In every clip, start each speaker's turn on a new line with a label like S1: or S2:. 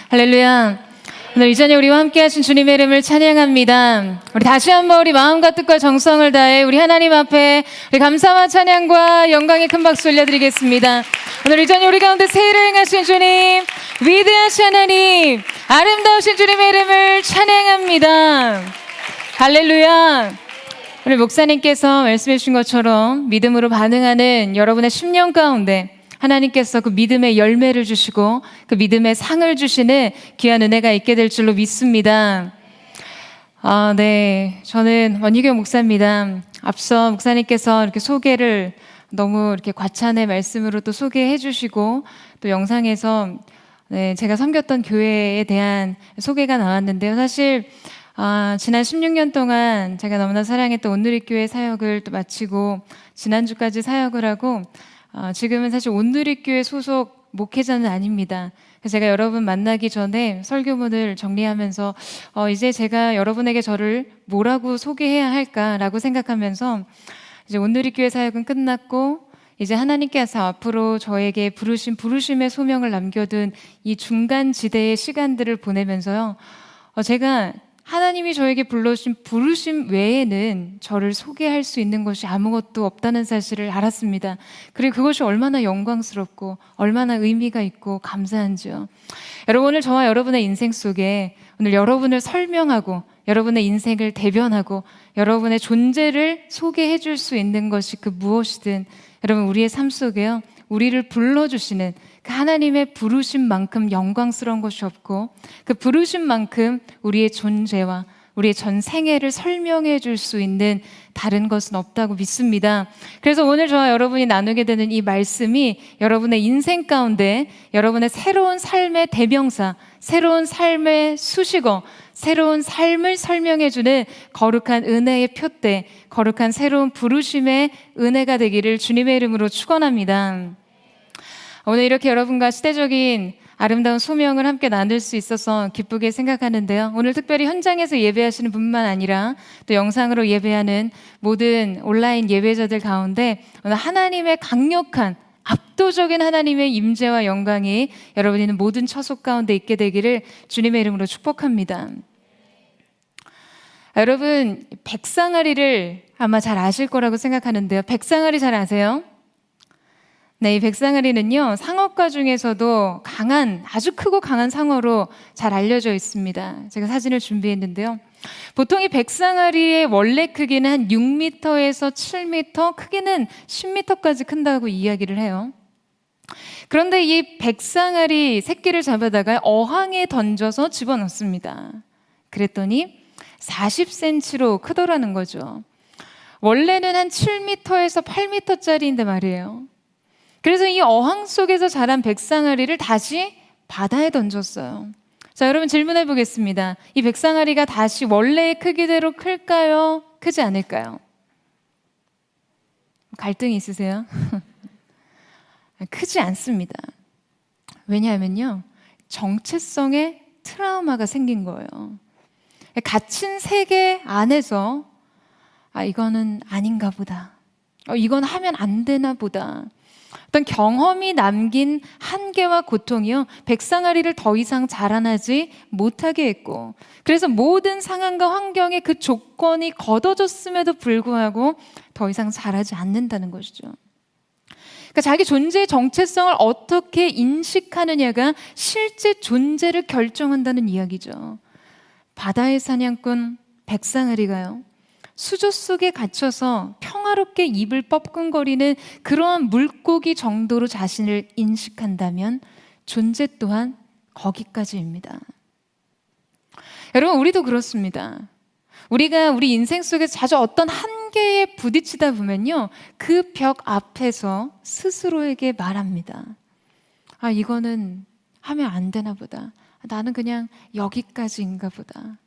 S1: 할렐루야. 오늘 이 저녁 우리와 함께 하신 주님의 이름을 찬양합니다. 우리 다시 한번 우리 마음과 뜻과 정성을 다해 우리 하나님 앞에 우리 감사와 찬양과 영광의 큰 박수 올려드리겠습니다. 오늘 이 저녁 우리 가운데 새해를 행하신 주님, 위대하신 하나님, 아름다우신 주님의 이름을 찬양합니다. 할렐루야. 오늘 목사님께서 말씀해 주신 것처럼 믿음으로 반응하는 여러분의 10년 가운데 하나님께서 그 믿음의 열매를 주시고 그 믿음의 상을 주시는 귀한 은혜가 있게 될 줄로 믿습니다. 네, 저는 원희교 목사입니다. 앞서 목사님께서 이렇게 소개를 너무 이렇게 과찬의 말씀으로 또 소개해 주시고 또 영상에서 제가 섬겼던 교회에 대한 소개가 나왔는데요. 사실 지난 16년 동안 제가 너무나 사랑했던 온누리교회 사역을 또 마치고 지난주까지 사역을 하고 지금은 사실 온누리교회 소속 목회자는 아닙니다. 그래서 제가 여러분 만나기 전에 설교문을 정리하면서 이제 제가 여러분에게 저를 뭐라고 소개해야 할까라고 생각하면서 이제 온누리교회 사역은 끝났고 이제 하나님께서 앞으로 저에게 부르심의 소명을 남겨둔 이 중간 지대의 시간들을 보내면서요, 제가 하나님이 저에게 불러주신 부르심 외에는 저를 소개할 수 있는 것이 아무것도 없다는 사실을 알았습니다. 그리고 그것이 얼마나 영광스럽고 얼마나 의미가 있고 감사한지요. 여러분, 오늘 저와 여러분의 인생 속에 오늘 여러분을 설명하고 여러분의 인생을 대변하고 여러분의 존재를 소개해 줄 수 있는 것이 그 무엇이든 여러분 우리의 삶 속에요, 우리를 불러주시는 그 하나님의 부르심만큼 영광스러운 것이 없고 그 부르심만큼 우리의 존재와 우리의 전 생애를 설명해 줄 수 있는 다른 것은 없다고 믿습니다. 그래서 오늘 저와 여러분이 나누게 되는 이 말씀이 여러분의 인생 가운데 여러분의 새로운 삶의 대명사, 새로운 삶의 수식어, 새로운 삶을 설명해 주는 거룩한 은혜의 표대, 거룩한 새로운 부르심의 은혜가 되기를 주님의 이름으로 축원합니다. 오늘 이렇게 여러분과 시대적인 아름다운 소명을 함께 나눌 수 있어서 기쁘게 생각하는데요. 오늘 특별히 현장에서 예배하시는 분만 아니라 또 영상으로 예배하는 모든 온라인 예배자들 가운데 오늘 하나님의 강력한 압도적인 하나님의 임재와 영광이 여러분이 있는 모든 처속 가운데 있게 되기를 주님의 이름으로 축복합니다. 여러분, 백상아리를 아마 잘 아실 거라고 생각하는데요. 백상아리 잘 아세요? 네, 이 백상아리는요, 상어과 중에서도 강한, 아주 크고 강한 상어로 잘 알려져 있습니다. 제가 사진을 준비했는데요. 보통 이 백상아리의 원래 크기는 한 6m에서 7m, 크기는 10m까지 큰다고 이야기를 해요. 그런데 이 백상아리 새끼를 잡아다가 어항에 던져서 집어넣습니다. 그랬더니 40cm로 크더라는 거죠. 원래는 한 7m에서 8m짜리인데 말이에요. 그래서 이 어항 속에서 자란 백상아리를 다시 바다에 던졌어요. 자, 여러분 질문해 보겠습니다. 이 백상아리가 다시 원래의 크기대로 클까요? 크지 않을까요? 갈등이 있으세요? 크지 않습니다. 왜냐하면요, 정체성에 트라우마가 생긴 거예요. 갇힌 세계 안에서 이거는 아닌가 보다. 이건 하면 안 되나 보다. 어떤 경험이 남긴 한계와 고통이요, 백상아리를 더 이상 자라나지 못하게 했고, 그래서 모든 상황과 환경에 그 조건이 걷어졌음에도 불구하고 더 이상 자라지 않는다는 것이죠. 그러니까 자기 존재의 정체성을 어떻게 인식하느냐가 실제 존재를 결정한다는 이야기죠. 바다의 사냥꾼 백상아리가요, 수조 속에 갇혀서 평화롭게 입을 뻐끔거리는 그러한 물고기 정도로 자신을 인식한다면 존재 또한 거기까지입니다. 여러분, 우리도 그렇습니다. 우리가 우리 인생 속에서 자주 어떤 한계에 부딪히다 보면요, 그 벽 앞에서 스스로에게 말합니다. 이거는 하면 안 되나 보다. 나는 그냥 여기까지인가 보다.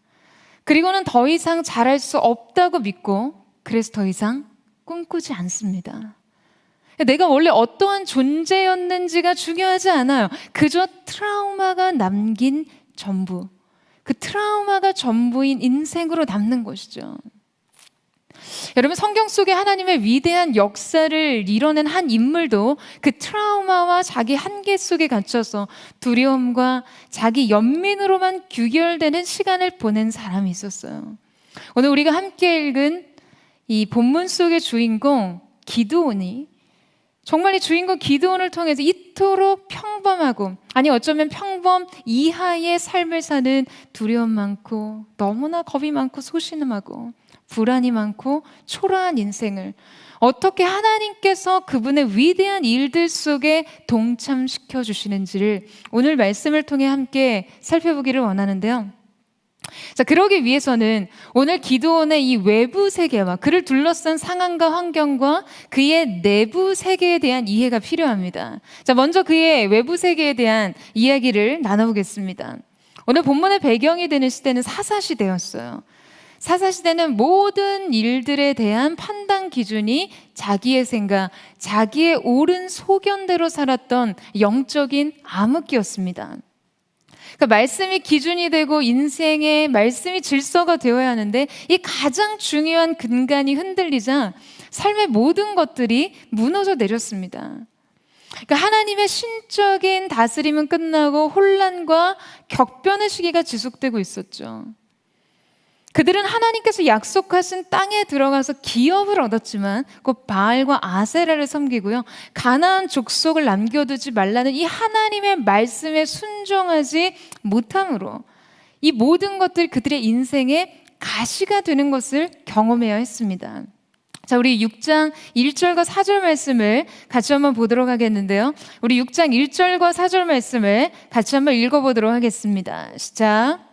S1: 그리고는 더 이상 잘할 수 없다고 믿고 그래서 더 이상 꿈꾸지 않습니다. 내가 원래 어떠한 존재였는지가 중요하지 않아요. 그저 트라우마가 남긴 전부, 그 트라우마가 전부인 인생으로 남는 것이죠. 여러분, 성경 속에 하나님의 위대한 역사를 이뤄낸 한 인물도 그 트라우마와 자기 한계 속에 갇혀서 두려움과 자기 연민으로만 규결되는 시간을 보낸 사람이 있었어요. 오늘 우리가 함께 읽은 이 본문 속의 주인공 기드온이 정말 이 주인공 기드온을 통해서 이토록 평범하고, 아니 어쩌면 평범 이하의 삶을 사는 두려움 많고 너무나 겁이 많고 소심하고 불안이 많고 초라한 인생을 어떻게 하나님께서 그분의 위대한 일들 속에 동참시켜 주시는지를 오늘 말씀을 통해 함께 살펴보기를 원하는데요. 자, 그러기 위해서는 오늘 기드온의 이 외부 세계와 그를 둘러싼 상황과 환경과 그의 내부 세계에 대한 이해가 필요합니다. 자, 먼저 그의 외부 세계에 대한 이야기를 나눠보겠습니다. 오늘 본문의 배경이 되는 시대는 사사시대였어요. 사사시대는 모든 일들에 대한 판단 기준이 자기의 생각, 자기의 옳은 소견대로 살았던 영적인 암흑기였습니다. 그러니까 말씀이 기준이 되고 인생의 말씀이 질서가 되어야 하는데 이 가장 중요한 근간이 흔들리자 삶의 모든 것들이 무너져 내렸습니다. 그러니까 하나님의 신적인 다스림은 끝나고 혼란과 격변의 시기가 지속되고 있었죠. 그들은 하나님께서 약속하신 땅에 들어가서 기업을 얻었지만 곧 바알과 아세라를 섬기고요, 가나안 족속을 남겨두지 말라는 이 하나님의 말씀에 순종하지 못함으로 이 모든 것들이 그들의 인생의 가시가 되는 것을 경험해야 했습니다. 자, 우리 6장 1절과 4절 말씀을 같이 한번 보도록 하겠는데요. 우리 6장 1절과 4절 말씀을 같이 한번 읽어보도록 하겠습니다. 시작.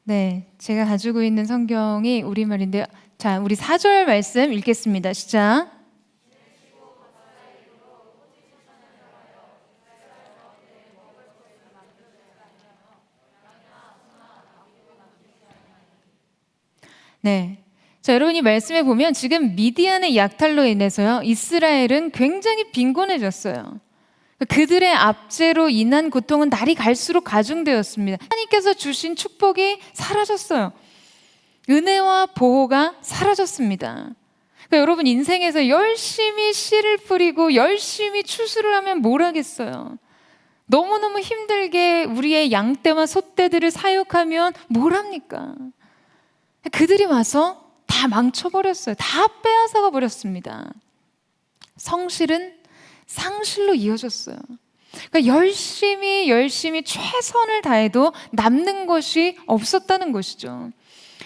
S1: 네, 제가 가지고 있는 성경이 우리말인데요. 자, 우리 4절 말씀 읽겠습니다. 시작. 네. 자, 여러분이 말씀해 보면 지금 미디안의 약탈로 인해서요, 이스라엘은 굉장히 빈곤해졌어요. 그들의 압제로 인한 고통은 날이 갈수록 가중되었습니다. 하나님께서 주신 축복이 사라졌어요. 은혜와 보호가 사라졌습니다. 그러니까 여러분 인생에서 열심히 씨를 뿌리고 열심히 추수를 하면 뭘 하겠어요? 너무너무 힘들게 우리의 양떼와 소떼들을 사육하면 뭘 합니까? 그들이 와서 다 망쳐버렸어요. 다 빼앗아가 버렸습니다. 성실은 상실로 이어졌어요. 그러니까 열심히 최선을 다해도 남는 것이 없었다는 것이죠.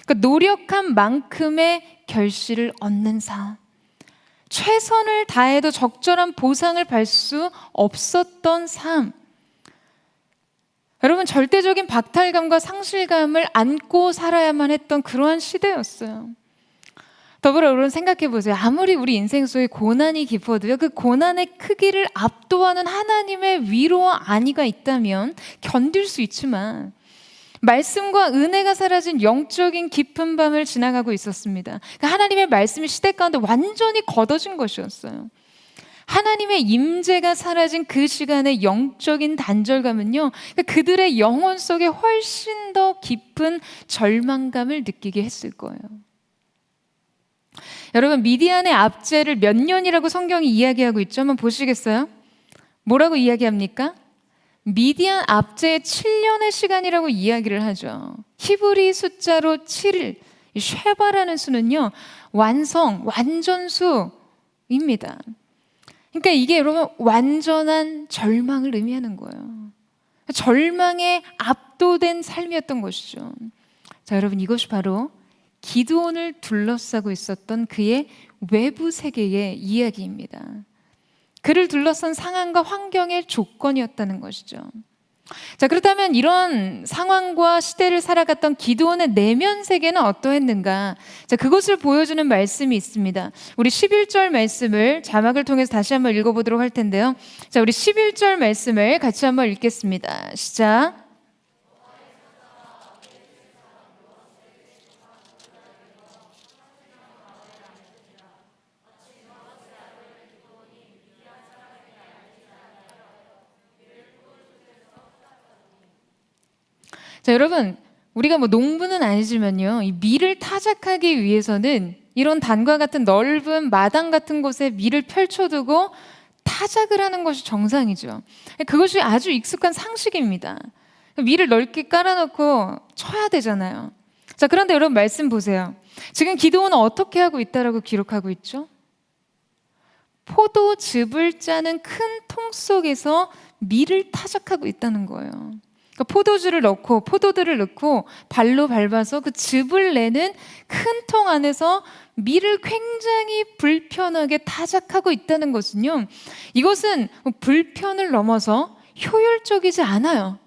S1: 그러니까 노력한 만큼의 결실을 얻는 삶, 최선을 다해도 적절한 보상을 받을 수 없었던 삶. 여러분, 절대적인 박탈감과 상실감을 안고 살아야만 했던 그러한 시대였어요. 더불어 여러분 생각해 보세요. 아무리 우리 인생 속에 고난이 깊어도요, 그 고난의 크기를 압도하는 하나님의 위로와 안위가 있다면 견딜 수 있지만 말씀과 은혜가 사라진 영적인 깊은 밤을 지나가고 있었습니다. 그러니까 하나님의 말씀이 시대 가운데 완전히 걷어진 것이었어요. 하나님의 임재가 사라진 그 시간의 영적인 단절감은요, 그들의 영혼 속에 훨씬 더 깊은 절망감을 느끼게 했을 거예요. 여러분, 미디안의 압제를 몇 년이라고 성경이 이야기하고 있죠? 한번 보시겠어요? 뭐라고 이야기합니까? 미디안 압제의 7년의 시간이라고 이야기를 하죠. 히브리 숫자로 7일, 쉐바라는 수는요, 완전수입니다. 그러니까 이게 여러분 완전한 절망을 의미하는 거예요. 절망에 압도된 삶이었던 것이죠. 자, 여러분, 이것이 바로 기드온을 둘러싸고 있었던 그의 외부 세계의 이야기입니다. 그를 둘러싼 상황과 환경의 조건이었다는 것이죠. 자, 그렇다면 이런 상황과 시대를 살아갔던 기드온의 내면 세계는 어떠했는가? 자, 그것을 보여주는 말씀이 있습니다. 우리 11절 말씀을 자막을 통해서 다시 한번 읽어보도록 할 텐데요. 자, 우리 11절 말씀을 같이 한번 읽겠습니다. 시작. 자, 여러분, 우리가 뭐 농부는 아니지만요, 이 밀을 타작하기 위해서는 이런 단과 같은 넓은 마당 같은 곳에 밀을 펼쳐두고 타작을 하는 것이 정상이죠. 그것이 아주 익숙한 상식입니다. 밀을 넓게 깔아놓고 쳐야 되잖아요. 자, 그런데 여러분 말씀 보세요. 지금 기드온은 어떻게 하고 있다라고 기록하고 있죠? 포도즙을 짜는 큰 통 속에서 밀을 타작하고 있다는 거예요. 그러니까 포도주를 넣고 포도들을 넣고 발로 밟아서 그 즙을 내는 큰 통 안에서 밀을 굉장히 불편하게 타작하고 있다는 것은요, 이것은 불편을 넘어서 효율적이지 않아요.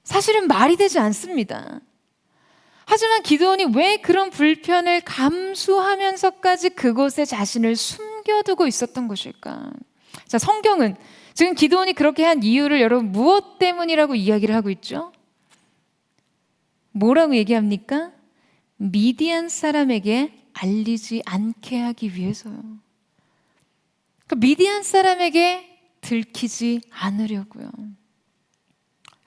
S1: 사실은 말이 되지 않습니다. 하지만 기드온이 왜 그런 불편을 감수하면서까지 그곳에 자신을 숨겨두고 있었던 것일까? 자, 성경은 지금 기드온이 그렇게 한 이유를 여러분 무엇 때문이라고 이야기를 하고 있죠? 뭐라고 얘기합니까? 미디안 사람에게 알리지 않게 하기 위해서요. 그 미디안 사람에게 들키지 않으려고요.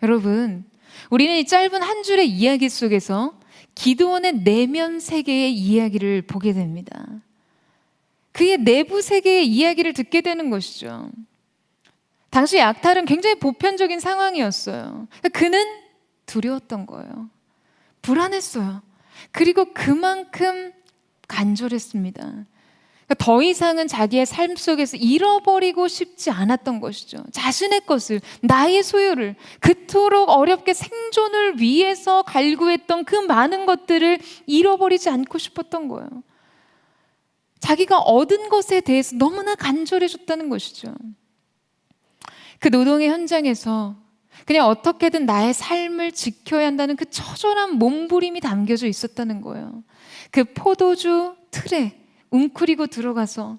S1: 여러분, 우리는 이 짧은 한 줄의 이야기 속에서 기드온의 내면 세계의 이야기를 보게 됩니다. 그의 내부 세계의 이야기를 듣게 되는 것이죠. 당시 약탈은 굉장히 보편적인 상황이었어요. 그는 두려웠던 거예요. 불안했어요. 그리고 그만큼 간절했습니다. 더 이상은 자기의 삶 속에서 잃어버리고 싶지 않았던 것이죠. 자신의 것을, 나의 소유를, 그토록 어렵게 생존을 위해서 갈구했던 그 많은 것들을 잃어버리지 않고 싶었던 거예요. 자기가 얻은 것에 대해서 너무나 간절해졌다는 것이죠. 그 노동의 현장에서 그냥 어떻게든 나의 삶을 지켜야 한다는 그 처절한 몸부림이 담겨져 있었다는 거예요. 그 포도주 틀에 웅크리고 들어가서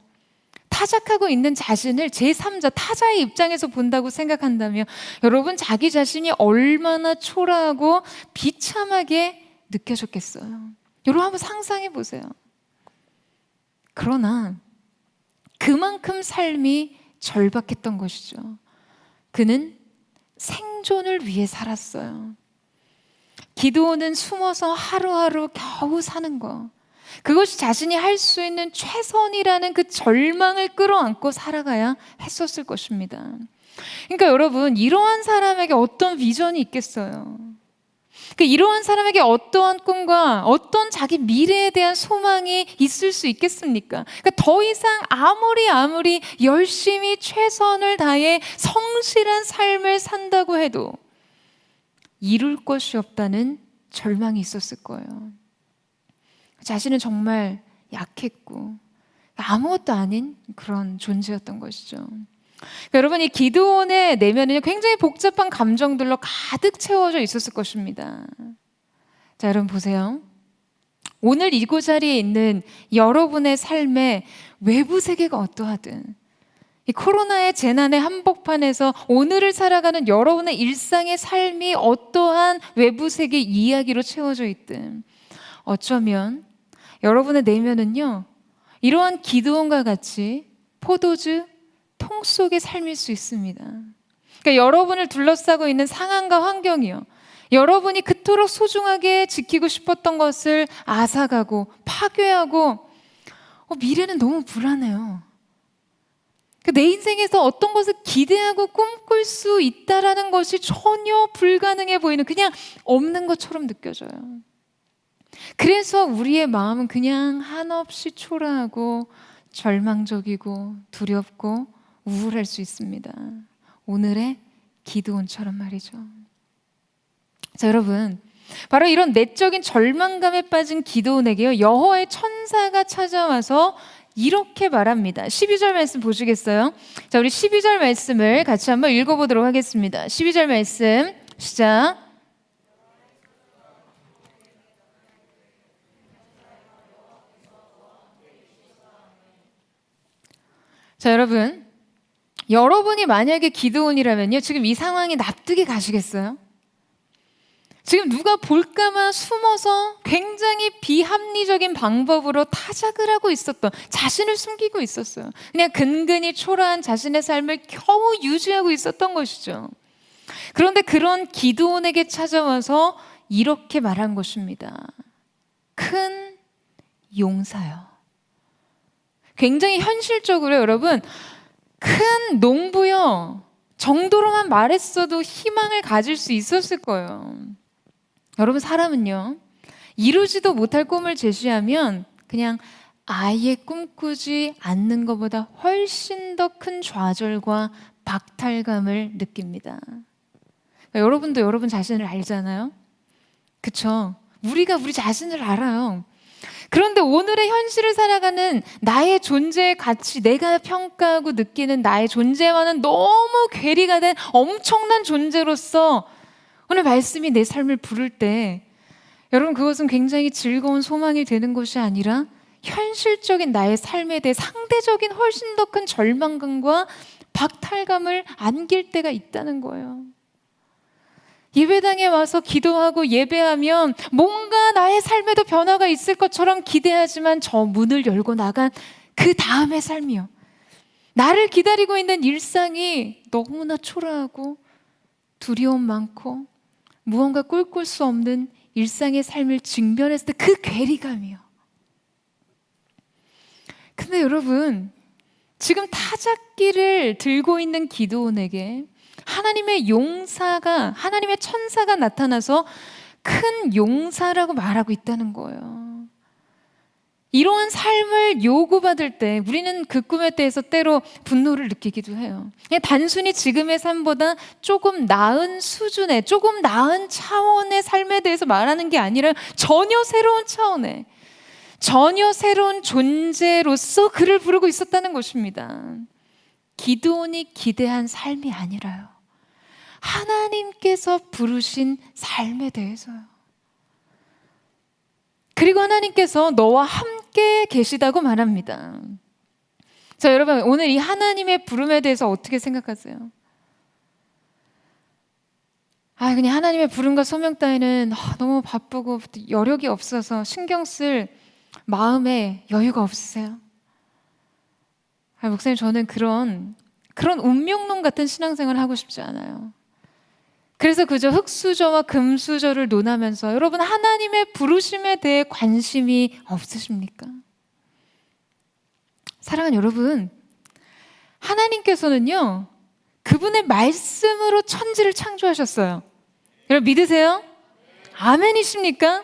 S1: 타작하고 있는 자신을 제3자, 타자의 입장에서 본다고 생각한다면 여러분, 자기 자신이 얼마나 초라하고 비참하게 느껴졌겠어요. 여러분 한번 상상해 보세요. 그러나 그만큼 삶이 절박했던 것이죠. 그는 생존을 위해 살았어요. 기드온은 숨어서 하루하루 겨우 사는 거, 그것이 자신이 할 수 있는 최선이라는 그 절망을 끌어안고 살아가야 했었을 것입니다. 그러니까 여러분, 이러한 사람에게 어떤 비전이 있겠어요? 이러한 사람에게 어떠한 꿈과 어떤 자기 미래에 대한 소망이 있을 수 있겠습니까? 더 이상 아무리 열심히 최선을 다해 성실한 삶을 산다고 해도 이룰 것이 없다는 절망이 있었을 거예요. 자신은 정말 약했고 아무것도 아닌 그런 존재였던 것이죠. 여러분, 이 기드온의 내면은 굉장히 복잡한 감정들로 가득 채워져 있었을 것입니다. 자, 여러분 보세요. 오늘 이 자리에 있는 여러분의 삶의 외부 세계가 어떠하든, 이 코로나의 재난의 한복판에서 오늘을 살아가는 여러분의 일상의 삶이 어떠한 외부 세계 이야기로 채워져 있든, 어쩌면 여러분의 내면은요, 이러한 기드온과 같이 포도주 통 속의 삶일 수 있습니다. 그러니까 여러분을 둘러싸고 있는 상황과 환경이요, 여러분이 그토록 소중하게 지키고 싶었던 것을 앗아가고 파괴하고 미래는 너무 불안해요. 내 인생에서 어떤 것을 기대하고 꿈꿀 수 있다라는 것이 전혀 불가능해 보이는, 그냥 없는 것처럼 느껴져요. 그래서 우리의 마음은 그냥 한없이 초라하고 절망적이고 두렵고 우울할 수 있습니다. 오늘의 기드온처럼 말이죠. 자, 여러분, 바로 이런 내적인 절망감에 빠진 기드온에게요, 여호와의 천사가 찾아와서 이렇게 말합니다. 12절 말씀 보시겠어요? 자, 우리 12절 말씀을 같이 한번 읽어보도록 하겠습니다. 12절 말씀 시작. 자, 여러분이 만약에 기드온이라면요, 지금 이 상황에 납득이 가시겠어요? 지금 누가 볼까봐 숨어서 굉장히 비합리적인 방법으로 타작을 하고 있었던, 자신을 숨기고 있었어요. 그냥 근근히 초라한 자신의 삶을 겨우 유지하고 있었던 것이죠. 그런데 그런 기드온에게 찾아와서 이렇게 말한 것입니다. 큰 용사요. 굉장히 현실적으로 여러분, 큰 농부요 정도로만 말했어도 희망을 가질 수 있었을 거예요. 여러분, 사람은요 이루지도 못할 꿈을 제시하면 그냥 아예 꿈꾸지 않는 것보다 훨씬 더 큰 좌절과 박탈감을 느낍니다. 그러니까 여러분도 여러분 자신을 알잖아요. 그쵸? 우리가 우리 자신을 알아요. 그런데 오늘의 현실을 살아가는 나의 존재의 가치, 내가 평가하고 느끼는 나의 존재와는 너무 괴리가 된 엄청난 존재로서 오늘 말씀이 내 삶을 부를 때 여러분, 그것은 굉장히 즐거운 소망이 되는 것이 아니라 현실적인 나의 삶에 대해 상대적인 훨씬 더 큰 절망감과 박탈감을 안길 때가 있다는 거예요. 예배당에 와서 기도하고 예배하면 뭔가 나의 삶에도 변화가 있을 것처럼 기대하지만 저 문을 열고 나간 그 다음의 삶이요, 나를 기다리고 있는 일상이 너무나 초라하고 두려움 많고 무언가 꿀꿀 수 없는 일상의 삶을 직면했을 때 그 괴리감이요. 근데 여러분, 지금 타작기를 들고 있는 기드온에게 하나님의 용사가, 하나님의 천사가 나타나서 큰 용사라고 말하고 있다는 거예요. 이러한 삶을 요구받을 때 우리는 그 꿈에 대해서 때로 분노를 느끼기도 해요. 그냥 단순히 지금의 삶보다 조금 나은 수준의, 조금 나은 차원의 삶에 대해서 말하는 게 아니라 전혀 새로운 차원의, 전혀 새로운 존재로서 그를 부르고 있었다는 것입니다. 기드온이 기대한 삶이 아니라요, 하나님께서 부르신 삶에 대해서요. 그리고 하나님께서 너와 함께 계시다고 말합니다. 자, 여러분, 오늘 이 하나님의 부름에 대해서 어떻게 생각하세요? 그냥 하나님의 부름과 소명 따위는 너무 바쁘고 여력이 없어서 신경 쓸 마음에 여유가 없으세요? 목사님, 저는 그런 운명론 같은 신앙생활을 하고 싶지 않아요. 그래서 그저 흙수저와 금수저를 논하면서 여러분, 하나님의 부르심에 대해 관심이 없으십니까? 사랑하는 여러분, 하나님께서는요 그분의 말씀으로 천지를 창조하셨어요. 여러분 믿으세요? 아멘이십니까?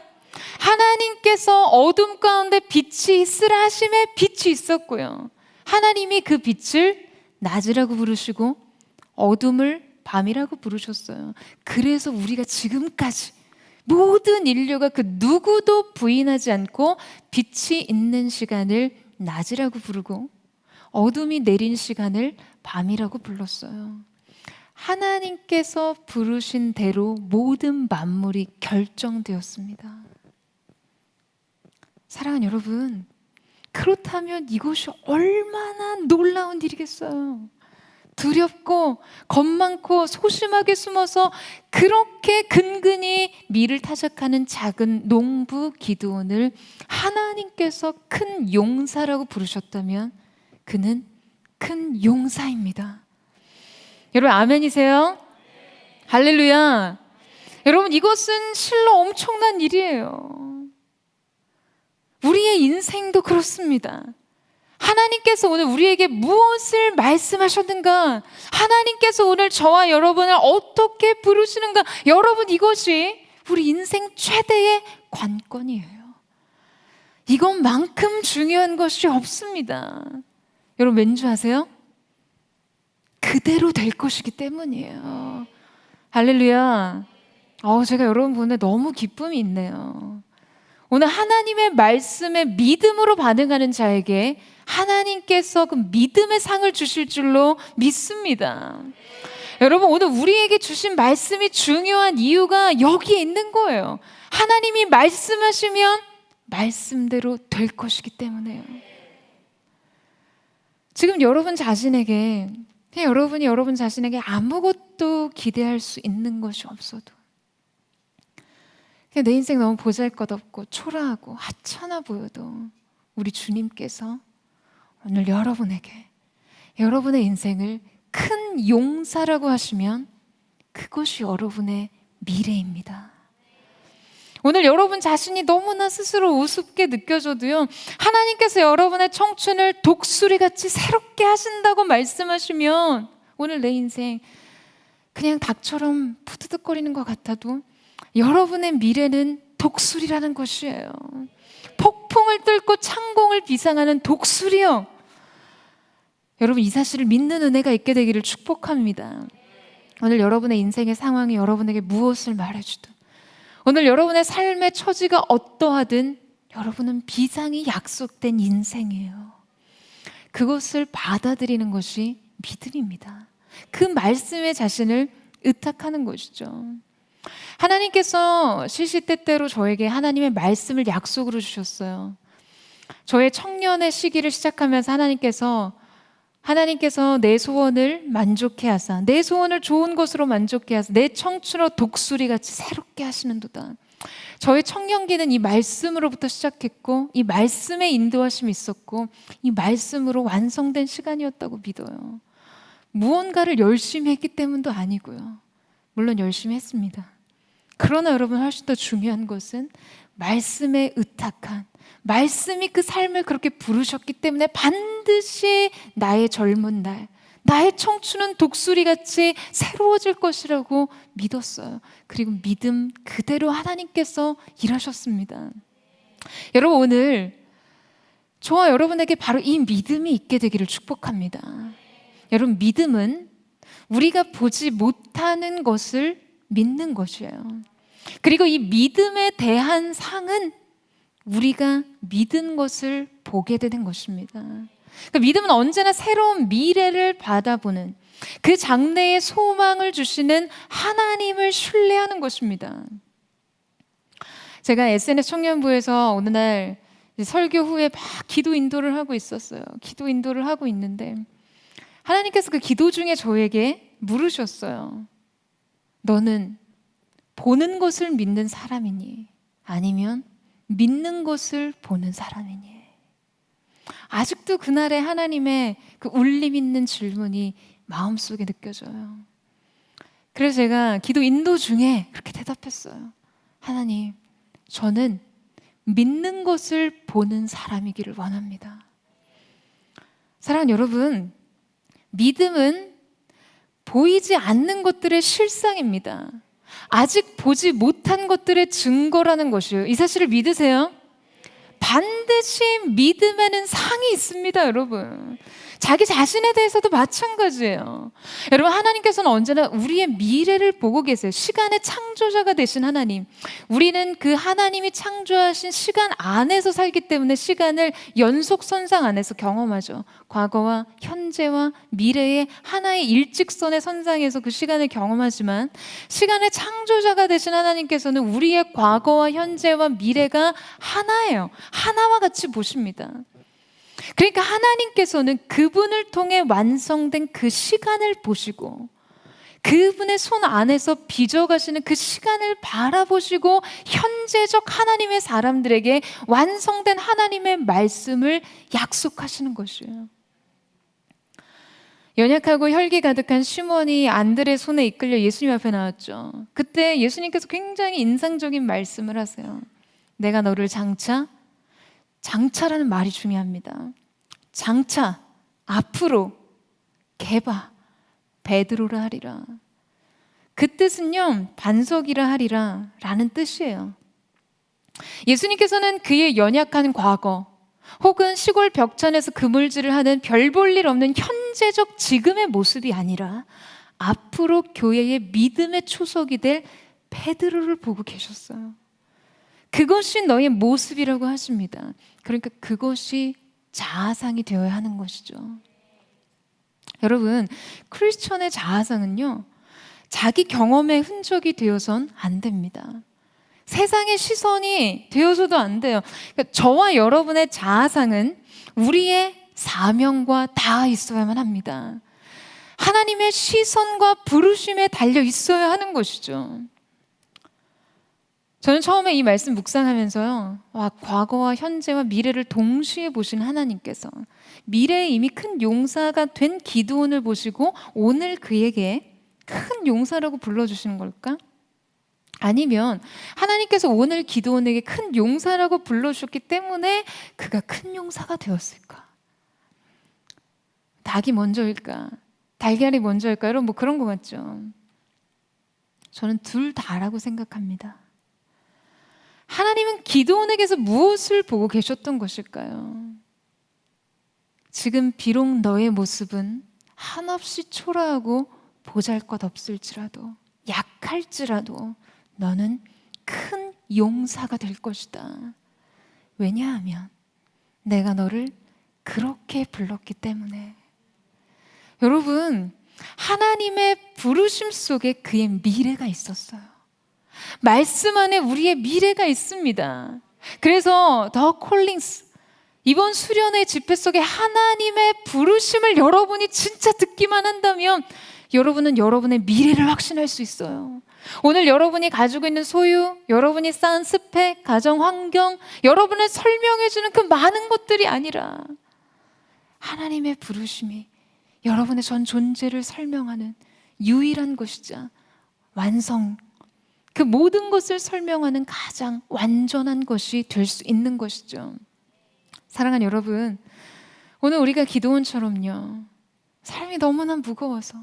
S1: 하나님께서 어둠 가운데 빛이 있으라 하심에 빛이 있었고요, 하나님이 그 빛을 낮이라고 부르시고 어둠을 밤이라고 부르셨어요. 그래서 우리가 지금까지 모든 인류가 그 누구도 부인하지 않고 빛이 있는 시간을 낮이라고 부르고 어둠이 내린 시간을 밤이라고 불렀어요. 하나님께서 부르신 대로 모든 만물이 결정되었습니다. 사랑하는 여러분, 그렇다면 이것이 얼마나 놀라운 일이겠어요. 두렵고 겁 많고 소심하게 숨어서 그렇게 근근히 미를 타작하는 작은 농부 기드온을 하나님께서 큰 용사라고 부르셨다면 그는 큰 용사입니다. 여러분 아멘이세요? 할렐루야. 여러분, 이것은 실로 엄청난 일이에요. 우리의 인생도 그렇습니다. 하나님께서 오늘 우리에게 무엇을 말씀하셨는가? 하나님께서 오늘 저와 여러분을 어떻게 부르시는가? 여러분, 이것이 우리 인생 최대의 관건이에요. 이것만큼 중요한 것이 없습니다. 여러분 왠지 아세요? 그대로 될 것이기 때문이에요. 할렐루야. 제가 여러분 보는데 너무 기쁨이 있네요. 오늘 하나님의 말씀에 믿음으로 반응하는 자에게 하나님께서 그 믿음의 상을 주실 줄로 믿습니다. 여러분, 오늘 우리에게 주신 말씀이 중요한 이유가 여기에 있는 거예요. 하나님이 말씀하시면 말씀대로 될 것이기 때문에요. 지금 여러분 자신에게, 그냥 여러분이 여러분 자신에게 아무것도 기대할 수 있는 것이 없어도, 그냥 내 인생 너무 보잘것없고 초라하고 하찮아 보여도 우리 주님께서 오늘 여러분에게 여러분의 인생을 큰 용사라고 하시면 그것이 여러분의 미래입니다. 오늘 여러분 자신이 너무나 스스로 우습게 느껴져도요, 하나님께서 여러분의 청춘을 독수리같이 새롭게 하신다고 말씀하시면 오늘 내 인생 그냥 닭처럼 푸드득거리는 것 같아도 여러분의 미래는 독수리라는 것이에요. 폭풍을 뚫고 창공을 비상하는 독수리요. 여러분, 이 사실을 믿는 은혜가 있게 되기를 축복합니다. 오늘 여러분의 인생의 상황이 여러분에게 무엇을 말해주든, 오늘 여러분의 삶의 처지가 어떠하든 여러분은 비상이 약속된 인생이에요. 그것을 받아들이는 것이 믿음입니다. 그 말씀에 자신을 의탁하는 것이죠. 하나님께서 시시때때로 저에게 하나님의 말씀을 약속으로 주셨어요. 저의 청년의 시기를 시작하면서 하나님께서 내 소원을 만족해 하사, 내 소원을 좋은 것으로 만족해 하사, 내 청춘으로 독수리같이 새롭게 하시는도다. 저의 청년기는 이 말씀으로부터 시작했고, 이 말씀의 인도하심이 있었고, 이 말씀으로 완성된 시간이었다고 믿어요. 무언가를 열심히 했기 때문도 아니고요. 물론 열심히 했습니다. 그러나 여러분, 훨씬 더 중요한 것은 말씀에 의탁한, 말씀이 그 삶을 그렇게 부르셨기 때문에 반드시 나의 젊은 날, 나의 청춘은 독수리같이 새로워질 것이라고 믿었어요. 그리고 믿음 그대로 하나님께서 일하셨습니다. 여러분, 오늘 저와 여러분에게 바로 이 믿음이 있게 되기를 축복합니다. 여러분, 믿음은 우리가 보지 못하는 것을 믿는 것이에요. 그리고 이 믿음에 대한 상은 우리가 믿은 것을 보게 되는 것입니다. 그러니까 믿음은 언제나 새로운 미래를 받아보는, 그 장래에 소망을 주시는 하나님을 신뢰하는 것입니다. 제가 SNS 청년부에서 어느 날 설교 후에 막 기도 인도를 하고 있었어요. 기도 인도를 하고 있는데 하나님께서 그 기도 중에 저에게 물으셨어요. 너는 보는 것을 믿는 사람이니? 아니면 믿는 것을 보는 사람이니? 아직도 그날의 하나님의 그 울림 있는 질문이 마음속에 느껴져요. 그래서 제가 기도 인도 중에 그렇게 대답했어요. 하나님, 저는 믿는 것을 보는 사람이기를 원합니다. 사랑하는 여러분, 믿음은 보이지 않는 것들의 실상입니다. 아직 보지 못한 것들의 증거라는 것이에요. 이 사실을 믿으세요? 반드시 믿음에는 상이 있습니다, 여러분. 자기 자신에 대해서도 마찬가지예요. 여러분, 하나님께서는 언제나 우리의 미래를 보고 계세요. 시간의 창조자가 되신 하나님. 우리는 그 하나님이 창조하신 시간 안에서 살기 때문에 시간을 연속선상 안에서 경험하죠. 과거와 현재와 미래의 하나의 일직선의 선상에서 그 시간을 경험하지만, 시간의 창조자가 되신 하나님께서는 우리의 과거와 현재와 미래가 하나예요. 하나와 같이 보십니다. 그러니까 하나님께서는 그분을 통해 완성된 그 시간을 보시고, 그분의 손 안에서 빚어가시는 그 시간을 바라보시고, 현재적 하나님의 사람들에게 완성된 하나님의 말씀을 약속하시는 것이에요. 연약하고 혈기 가득한 시몬이 안드레 손에 이끌려 예수님 앞에 나왔죠. 그때 예수님께서 굉장히 인상적인 말씀을 하세요. 내가 너를 장차라는 말이 중요합니다. 장차, 앞으로, 게바, 베드로라 하리라. 그 뜻은요, 반석이라 하리라 라는 뜻이에요. 예수님께서는 그의 연약한 과거, 혹은 시골 벽천에서 그물질을 하는 별 볼 일 없는 현재적 지금의 모습이 아니라 앞으로 교회의 믿음의 초석이 될 베드로를 보고 계셨어요. 그것이 너의 모습이라고 하십니다. 그러니까 그것이 자아상이 되어야 하는 것이죠. 여러분, 크리스천의 자아상은요, 자기 경험의 흔적이 되어선 안 됩니다. 세상의 시선이 되어서도 안 돼요. 그러니까 저와 여러분의 자아상은 우리의 사명과 닿아 있어야만 합니다. 하나님의 시선과 부르심에 달려 있어야 하는 것이죠. 저는 처음에 이 말씀 묵상하면서요, 과거와 현재와 미래를 동시에 보신 하나님께서 미래에 이미 큰 용사가 된 기드온을 보시고 오늘 그에게 큰 용사라고 불러주시는 걸까? 아니면 하나님께서 오늘 기드온에게 큰 용사라고 불러주셨기 때문에 그가 큰 용사가 되었을까? 닭이 먼저일까? 달걀이 먼저일까? 여러분 뭐 그런 것 같죠? 저는 둘 다라고 생각합니다. 하나님은 기드온에게서 무엇을 보고 계셨던 것일까요? 지금 비록 너의 모습은 한없이 초라하고 보잘것없을지라도 약할지라도 너는 큰 용사가 될 것이다. 왜냐하면 내가 너를 그렇게 불렀기 때문에. 여러분, 하나님의 부르심 속에 그의 미래가 있었어요. 말씀 안에 우리의 미래가 있습니다. 그래서 더 콜링스, 이번 수련회 집회 속에 하나님의 부르심을 여러분이 진짜 듣기만 한다면 여러분은 여러분의 미래를 확신할 수 있어요. 오늘 여러분이 가지고 있는 소유, 여러분이 쌓은 스펙, 가정 환경, 여러분을 설명해주는 그 많은 것들이 아니라 하나님의 부르심이 여러분의 전 존재를 설명하는 유일한 것이자 완성, 그 모든 것을 설명하는 가장 완전한 것이 될 수 있는 것이죠. 사랑하는 여러분, 오늘 우리가 기드온처럼요, 삶이 너무나 무거워서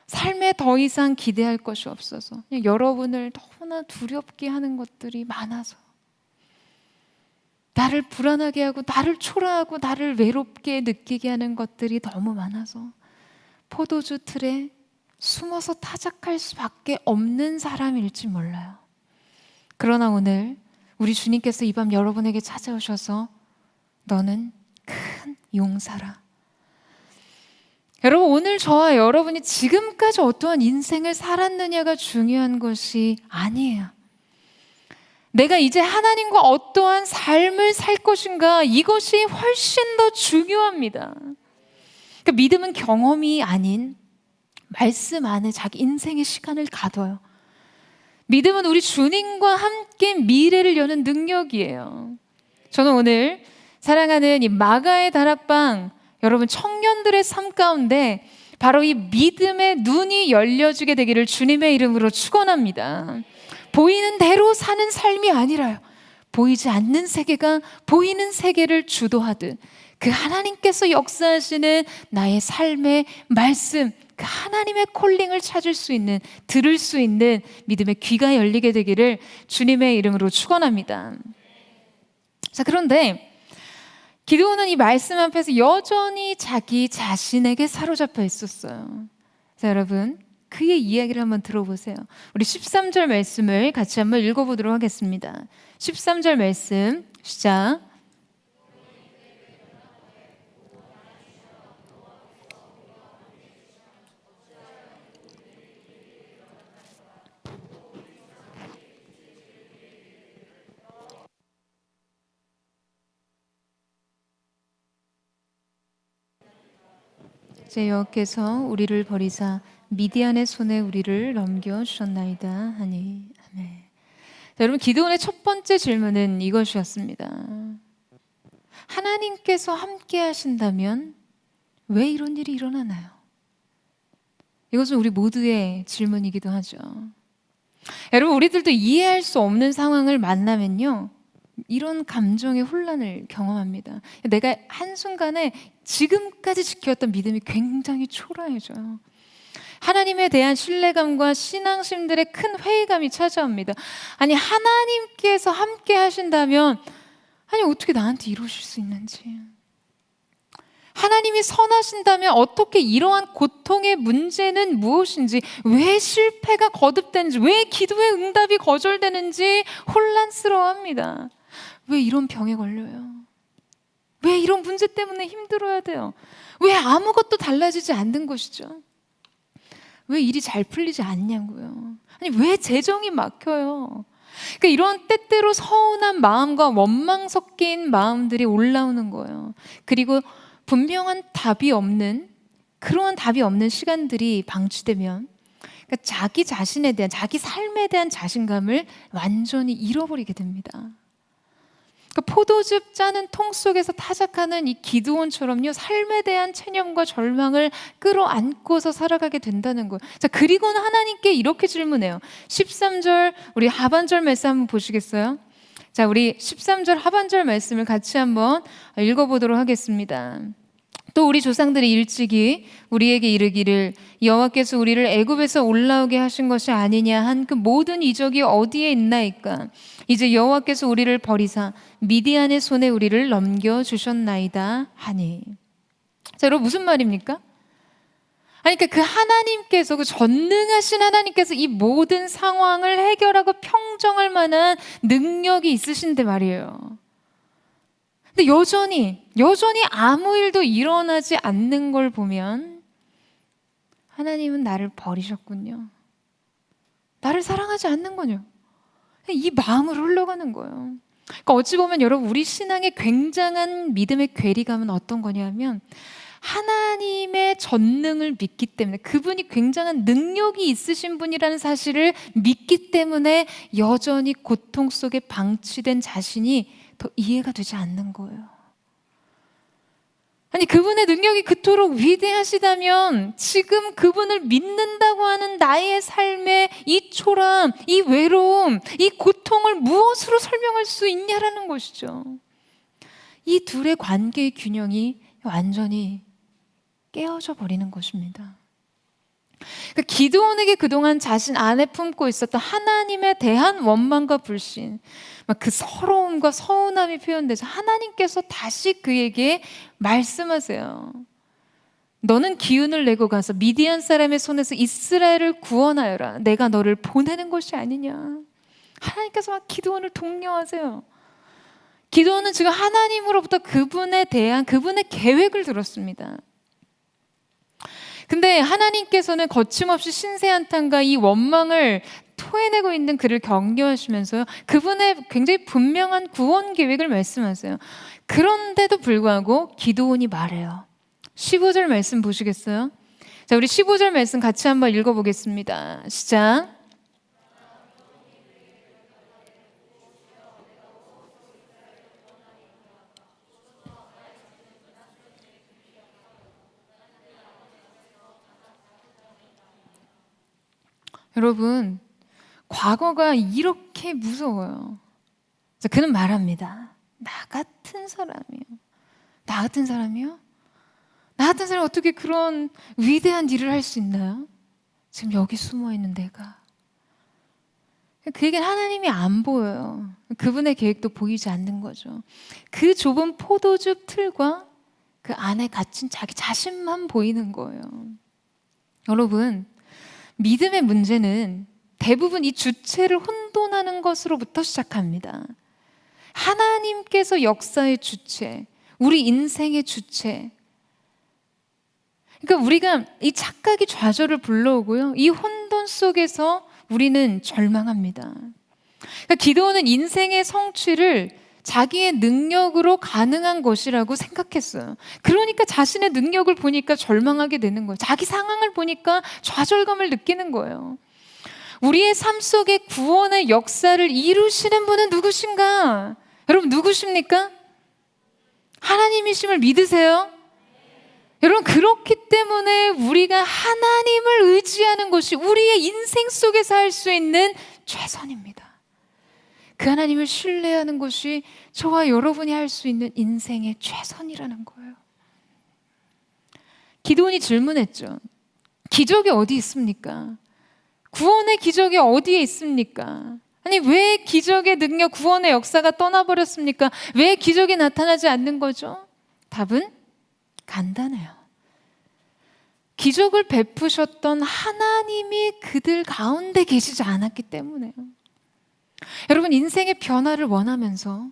S1: 삶에 더 이상 기대할 것이 없어서 그냥 여러분을 너무나 두렵게 하는 것들이 많아서 나를 불안하게 하고 나를 초라하고 나를 외롭게 느끼게 하는 것들이 너무 많아서 포도주 틀에 숨어서 타작할 수밖에 없는 사람일지 몰라요. 그러나 오늘 우리 주님께서 이 밤 여러분에게 찾아오셔서 너는 큰 용사라. 여러분, 오늘 저와 여러분이 지금까지 어떠한 인생을 살았느냐가 중요한 것이 아니에요. 내가 이제 하나님과 어떠한 삶을 살 것인가, 이것이 훨씬 더 중요합니다. 그러니까 믿음은 경험이 아닌 말씀 안에 자기 인생의 시간을 가둬요. 믿음은 우리 주님과 함께 미래를 여는 능력이에요. 저는 오늘 사랑하는 이 마가의 다락방 여러분 청년들의 삶 가운데 바로 이 믿음의 눈이 열려지게 되기를 주님의 이름으로 축원합니다. 보이는 대로 사는 삶이 아니라요, 보이지 않는 세계가 보이는 세계를 주도하듯 그 하나님께서 역사하시는 나의 삶의 말씀, 그 하나님의 콜링을 찾을 수 있는, 들을 수 있는 믿음의 귀가 열리게 되기를 주님의 이름으로 축원합니다. 자, 그런데 기드온은 이 말씀 앞에서 여전히 자기 자신에게 사로잡혀 있었어요. 자, 여러분, 그의 이야기를 한번 들어보세요. 우리 13절 말씀을 같이 한번 읽어보도록 하겠습니다. 13절 말씀 시작. 제 여호께서 우리를 버리사 미디안의 손에 우리를 넘겨주셨나이다 하니. 아멘. 자, 여러분, 기드온의 첫 번째 질문은 이것이었습니다. 하나님께서 함께 하신다면 왜 이런 일이 일어나나요? 이것은 우리 모두의 질문이기도 하죠. 여러분, 우리들도 이해할 수 없는 상황을 만나면요, 이런 감정의 혼란을 경험합니다. 내가 한순간에 지금까지 지켜왔던 믿음이 굉장히 초라해져요. 하나님에 대한 신뢰감과 신앙심들의 큰 회의감이 찾아옵니다. 아니, 하나님께서 함께 하신다면 아니 어떻게 나한테 이러실 수 있는지, 하나님이 선하신다면 어떻게 이러한 고통의 문제는 무엇인지, 왜 실패가 거듭되는지, 왜 기도의 응답이 거절되는지 혼란스러워합니다. 왜 이런 병에 걸려요? 왜 이런 문제 때문에 힘들어야 돼요? 왜 아무것도 달라지지 않는 것이죠? 왜 일이 잘 풀리지 않냐고요? 아니, 왜 재정이 막혀요? 그러니까 이런 때때로 서운한 마음과 원망 섞인 마음들이 올라오는 거예요. 그리고 분명한 답이 없는, 그러한 답이 없는 시간들이 방치되면 그러니까 자기 자신에 대한, 자기 삶에 대한 자신감을 완전히 잃어버리게 됩니다. 포도즙 짜는 통 속에서 타작하는 이 기드온처럼요, 삶에 대한 체념과 절망을 끌어안고서 살아가게 된다는 거예요. 자, 그리고는 하나님께 이렇게 질문해요. 13절 우리 하반절 말씀 한번 보시겠어요? 자, 우리 13절 하반절 말씀을 같이 한번 읽어보도록 하겠습니다. 또 우리 조상들이 일찍이 우리에게 이르기를 여호와께서 우리를 애굽에서 올라오게 하신 것이 아니냐 한 그 모든 이적이 어디에 있나이까? 이제 여호와께서 우리를 버리사 미디안의 손에 우리를 넘겨주셨나이다 하니. 자, 여러분 무슨 말입니까? 아니, 그러니까 그 하나님께서, 그 전능하신 하나님께서 이 모든 상황을 해결하고 평정할 만한 능력이 있으신데 말이에요. 근데 여전히 아무 일도 일어나지 않는 걸 보면 하나님은 나를 버리셨군요. 나를 사랑하지 않는군요. 이 마음으로 흘러가는 거예요. 그러니까 어찌 보면 여러분, 우리 신앙의 굉장한 믿음의 괴리감은 어떤 거냐면, 하나님의 전능을 믿기 때문에, 그분이 굉장한 능력이 있으신 분이라는 사실을 믿기 때문에 여전히 고통 속에 방치된 자신이 더 이해가 되지 않는 거예요. 아니, 그분의 능력이 그토록 위대하시다면 지금 그분을 믿는다고 하는 나의 삶의 이 초람, 이 외로움, 이 고통을 무엇으로 설명할 수 있냐라는 것이죠. 이 둘의 관계의 균형이 완전히 깨어져 버리는 것입니다. 그러니까 기드온에게 그동안 자신 안에 품고 있었던 하나님에 대한 원망과 불신, 막 그 서러움과 서운함이 표현돼서 하나님께서 다시 그에게 말씀하세요. 너는 기운을 내고 가서 미디안 사람의 손에서 이스라엘을 구원하여라. 내가 너를 보내는 것이 아니냐. 하나님께서 막 기드온을 독려하세요. 기드온은 지금 하나님으로부터 그분에 대한 그분의 계획을 들었습니다. 근데 하나님께서는 거침없이 신세한탄과 이 원망을 토해내고 있는 그를 격려하시면서요, 그분의 굉장히 분명한 구원 계획을 말씀하세요. 그런데도 불구하고 기드온이 말해요. 15절 말씀 보시겠어요? 자, 우리 15절 말씀 같이 한번 읽어보겠습니다. 시작. 여러분, 과거가 이렇게 무서워요. 그는 말합니다. 나 같은 사람이요. 나 같은 사람이요? 나 같은 사람이 어떻게 그런 위대한 일을 할 수 있나요? 지금 여기 숨어 있는 내가. 그에겐 하나님이 안 보여요. 그분의 계획도 보이지 않는 거죠. 그 좁은 포도즙 틀과 그 안에 갇힌 자기 자신만 보이는 거예요. 여러분, 믿음의 문제는 대부분 이 주체를 혼돈하는 것으로부터 시작합니다. 하나님께서 역사의 주체, 우리 인생의 주체. 그러니까 우리가 이 착각이 좌절을 불러오고요, 이 혼돈 속에서 우리는 절망합니다. 그러니까 기드온은 인생의 성취를 자기의 능력으로 가능한 것이라고 생각했어요. 그러니까 자신의 능력을 보니까 절망하게 되는 거예요. 자기 상황을 보니까 좌절감을 느끼는 거예요. 우리의 삶 속에 구원의 역사를 이루시는 분은 누구신가? 여러분, 누구십니까? 하나님이심을 믿으세요? 여러분, 그렇기 때문에 우리가 하나님을 의지하는 것이 우리의 인생 속에서 할 수 있는 최선입니다. 그 하나님을 신뢰하는 것이 저와 여러분이 할 수 있는 인생의 최선이라는 거예요. 기드온이 질문했죠. 기적이 어디 있습니까? 구원의 기적이 어디에 있습니까? 아니, 왜 기적의 능력, 구원의 역사가 떠나버렸습니까? 왜 기적이 나타나지 않는 거죠? 답은 간단해요. 기적을 베푸셨던 하나님이 그들 가운데 계시지 않았기 때문에요. 여러분, 인생의 변화를 원하면서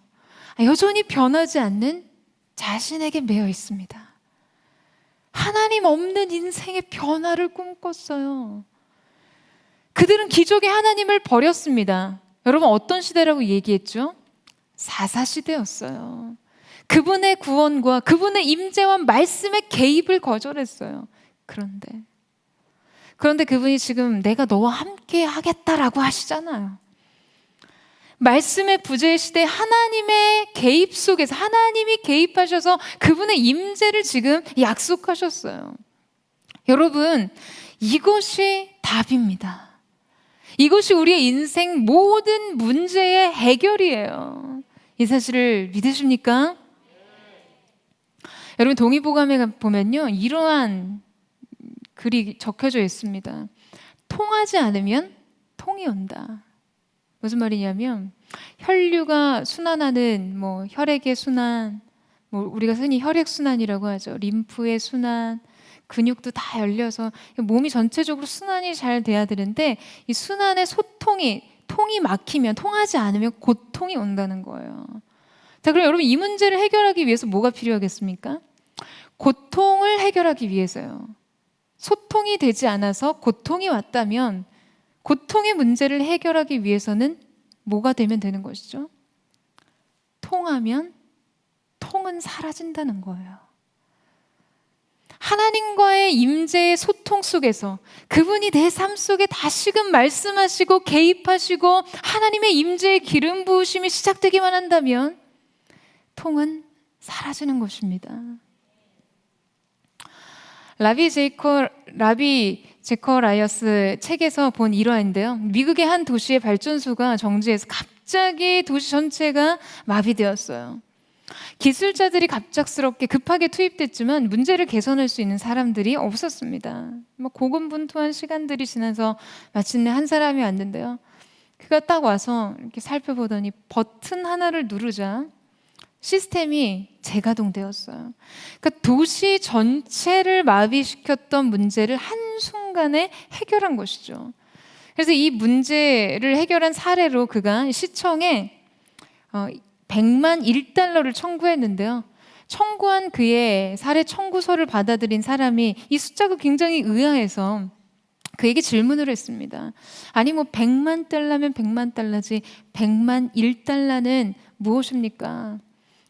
S1: 여전히 변하지 않는 자신에게 매여 있습니다. 하나님 없는 인생의 변화를 꿈꿨어요. 그들은 기적의 하나님을 버렸습니다. 여러분, 어떤 시대라고 얘기했죠? 사사시대였어요. 그분의 구원과 그분의 임재와 말씀의 개입을 거절했어요. 그런데 그분이 지금 내가 너와 함께 하겠다라고 하시잖아요. 말씀의 부재의 시대 하나님의 개입 속에서 하나님이 개입하셔서 그분의 임재를 지금 약속하셨어요. 여러분, 이것이 답입니다. 이것이 우리의 인생 모든 문제의 해결이에요. 이 사실을 믿으십니까? 여러분, 동의보감에 보면요, 이러한 글이 적혀져 있습니다. 통하지 않으면 통이 온다. 무슨 말이냐면 혈류가 순환하는 혈액의 순환, 우리가 흔히 혈액 순환이라고 하죠. 림프의 순환, 근육도 다 열려서 몸이 전체적으로 순환이 잘 돼야 되는데 이 순환의 통이 막히면, 통하지 않으면 고통이 온다는 거예요. 자, 그럼 여러분, 이 문제를 해결하기 위해서 뭐가 필요하겠습니까? 고통을 해결하기 위해서요. 소통이 되지 않아서 고통이 왔다면 고통의 문제를 해결하기 위해서는 뭐가 되면 되는 것이죠? 통하면 통은 사라진다는 거예요. 하나님과의 임재의 소통 속에서 그분이 내 삶 속에 다시금 말씀하시고 개입하시고 하나님의 임재의 기름 부으심이 시작되기만 한다면 통은 사라지는 것입니다. 라비 제커라이어스 책에서 본 일화인데요. 미국의 한 도시의 발전소가 정지해서 갑자기 도시 전체가 마비되었어요. 기술자들이 갑작스럽게 급하게 투입됐지만 문제를 개선할 수 있는 사람들이 없었습니다. 고군분투한 시간들이 지나서 마침내 한 사람이 왔는데요. 그가 딱 와서 이렇게 살펴보더니 버튼 하나를 누르자 시스템이 재가동되었어요. 그러니까 도시 전체를 마비시켰던 문제를 한순간에 해결한 것이죠. 그래서 이 문제를 해결한 사례로 그가 시청에 100만 1달러를 청구했는데요. 청구한 그의 사례 청구서를 받아들인 사람이 이 숫자가 굉장히 의아해서 그에게 질문을 했습니다. 아니 100만 달러면 100만 달러지 100만 1달러는 무엇입니까?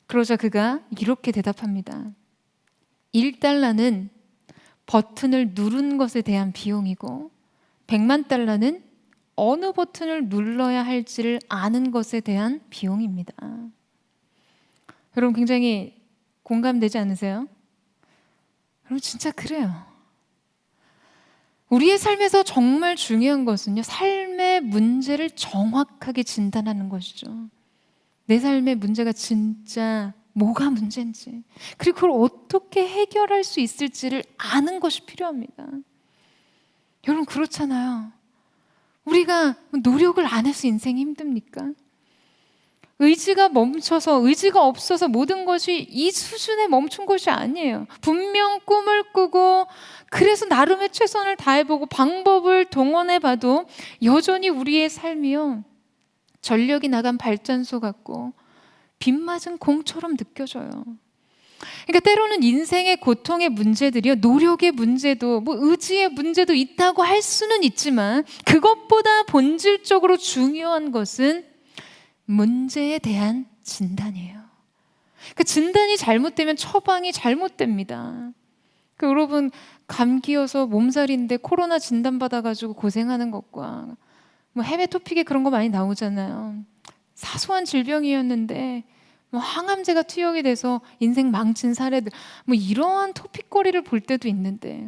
S1: 그러자 그가 이렇게 대답합니다. 1달러는 버튼을 누른 것에 대한 비용이고 100만 달러는 어느 버튼을 눌러야 할지를 아는 것에 대한 비용입니다. 여러분, 굉장히 공감되지 않으세요? 여러분, 진짜 그래요. 우리의 삶에서 정말 중요한 것은요, 삶의 문제를 정확하게 진단하는 것이죠. 내 삶의 문제가 진짜 뭐가 문제인지, 그리고 그걸 어떻게 해결할 수 있을지를 아는 것이 필요합니다. 여러분, 그렇잖아요. 우리가 노력을 안 해서 인생이 힘듭니까? 의지가 없어서 모든 것이 이 수준에 멈춘 것이 아니에요. 분명 꿈을 꾸고 그래서 나름의 최선을 다해보고 방법을 동원해봐도 여전히 우리의 삶이요, 전력이 나간 발전소 같고 빗맞은 공처럼 느껴져요. 그러니까 때로는 인생의 고통의 문제들이요, 노력의 문제도 의지의 문제도 있다고 할 수는 있지만 그것보다 본질적으로 중요한 것은 문제에 대한 진단이에요. 그 진단이 잘못되면 처방이 잘못됩니다. 여러분, 감기여서 몸살인데 코로나 진단받아가지고 고생하는 것과 해외 토픽에 그런 거 많이 나오잖아요. 사소한 질병이었는데 항암제가 투여이 돼서 인생 망친 사례들, 이러한 토픽거리를 볼 때도 있는데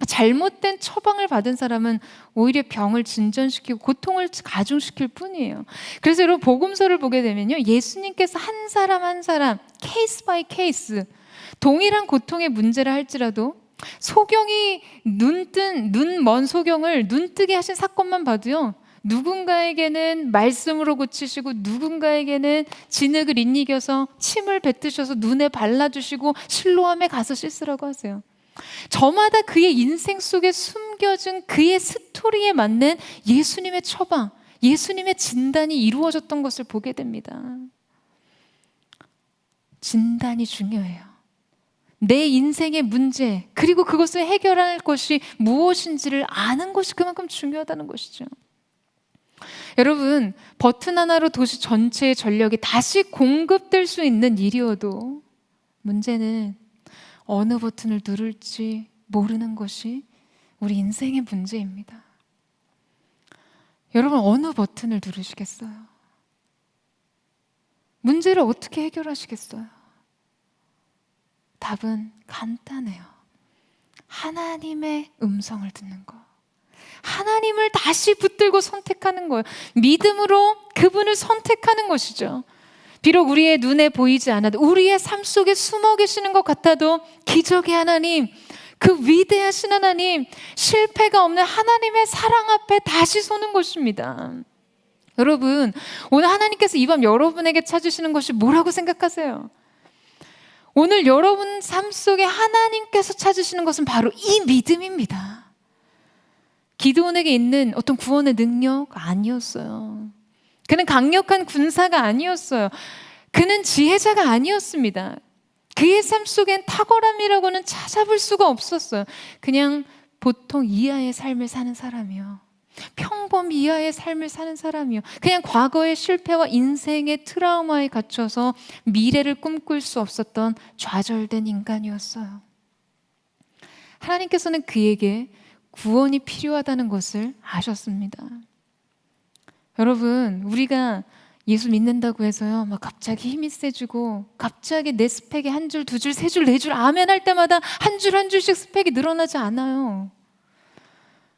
S1: 잘못된 처방을 받은 사람은 오히려 병을 진전시키고 고통을 가중시킬 뿐이에요. 그래서 여러분, 복음서를 보게 되면요, 예수님께서 한 사람 한 사람 케이스 바이 케이스 동일한 고통의 문제를 할지라도 소경이 눈 먼 소경을 눈뜨게 하신 사건만 봐도요, 누군가에게는 말씀으로 고치시고 누군가에게는 진흙을 잇이겨서 침을 뱉으셔서 눈에 발라주시고 실로암에 가서 씻으라고 하세요. 저마다 그의 인생 속에 숨겨진 그의 스토리에 맞는 예수님의 처방, 예수님의 진단이 이루어졌던 것을 보게 됩니다. 진단이 중요해요. 내 인생의 문제, 그리고 그것을 해결할 것이 무엇인지를 아는 것이 그만큼 중요하다는 것이죠. 여러분, 버튼 하나로 도시 전체의 전력이 다시 공급될 수 있는 일이어도 문제는 어느 버튼을 누를지 모르는 것이 우리 인생의 문제입니다. 여러분, 어느 버튼을 누르시겠어요? 문제를 어떻게 해결하시겠어요? 답은 간단해요. 하나님의 음성을 듣는 거. 하나님을 다시 붙들고 선택하는 거예요. 믿음으로 그분을 선택하는 것이죠. 비록 우리의 눈에 보이지 않아도, 우리의 삶 속에 숨어 계시는 것 같아도 기적의 하나님, 그 위대하신 하나님, 실패가 없는 하나님의 사랑 앞에 다시 서는 것입니다. 여러분, 오늘 하나님께서 이 밤 여러분에게 찾으시는 것이 뭐라고 생각하세요? 오늘 여러분 삶 속에 하나님께서 찾으시는 것은 바로 이 믿음입니다. 기드온에게 있는 어떤 구원의 능력 아니었어요. 그는 강력한 군사가 아니었어요. 그는 지혜자가 아니었습니다. 그의 삶 속엔 탁월함이라고는 찾아볼 수가 없었어요. 그냥 보통 이하의 삶을 사는 사람이요. 평범 이하의 삶을 사는 사람이요. 그냥 과거의 실패와 인생의 트라우마에 갇혀서 미래를 꿈꿀 수 없었던 좌절된 인간이었어요. 하나님께서는 그에게 구원이 필요하다는 것을 아셨습니다. 여러분, 우리가 예수 믿는다고 해서요, 막 갑자기 힘이 세지고 갑자기 내 스펙이 한 줄, 두 줄, 세 줄, 네 줄 아멘 할 때마다 한 줄 한 줄씩 스펙이 늘어나지 않아요.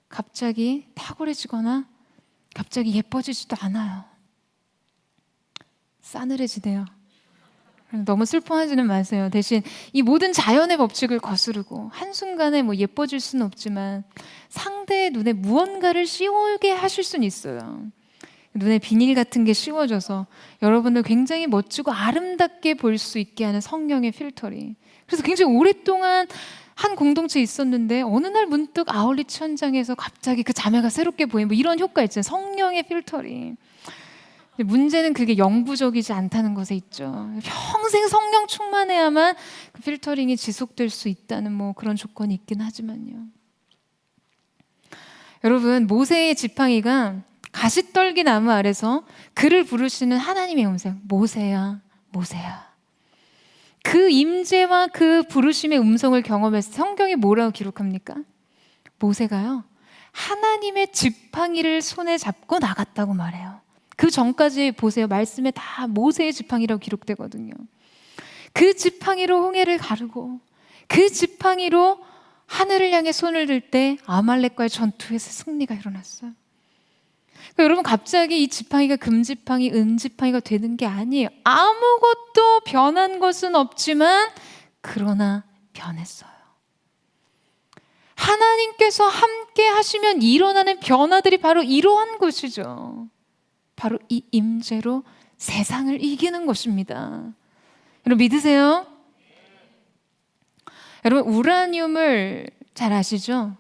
S1: 갑자기 탁월해지거나 갑자기 예뻐지지도 않아요. 싸늘해지네요. 너무 슬퍼하지는 마세요. 대신 이 모든 자연의 법칙을 거스르고 한순간에 뭐 예뻐질 수는 없지만 상대의 눈에 무언가를 씌우게 하실 수는 있어요. 눈에 비닐 같은 게 씌워져서 여러분을 굉장히 멋지고 아름답게 볼 수 있게 하는 성령의 필터링. 그래서 굉장히 오랫동안 한 공동체에 있었는데 어느 날 문득 아울리치 현장에서 갑자기 그 자매가 새롭게 보이는 뭐 이런 효과 있잖아요. 성령의 필터링. 문제는 그게 영구적이지 않다는 것에 있죠. 평생 성령 충만해야만 그 필터링이 지속될 수 있다는 뭐 그런 조건이 있긴 하지만요. 여러분, 모세의 지팡이가 가시떨기 나무 아래서 그를 부르시는 하나님의 음성, 모세야, 모세야. 그 임재와 그 부르심의 음성을 경험해서 성경이 뭐라고 기록합니까? 모세가요, 하나님의 지팡이를 손에 잡고 나갔다고 말해요. 그 전까지 보세요. 말씀에 다 모세의 지팡이라고 기록되거든요. 그 지팡이로 홍해를 가르고 그 지팡이로 하늘을 향해 손을 들 때 아말렉과의 전투에서 승리가 일어났어요. 그러니까 여러분, 갑자기 이 지팡이가 금지팡이, 은지팡이가 되는 게 아니에요. 아무것도 변한 것은 없지만 그러나 변했어요. 하나님께서 함께 하시면 일어나는 변화들이 바로 이러한 것이죠. 바로 이 임재로 세상을 이기는 것입니다. 여러분 믿으세요? 여러분 우라늄을 잘 아시죠?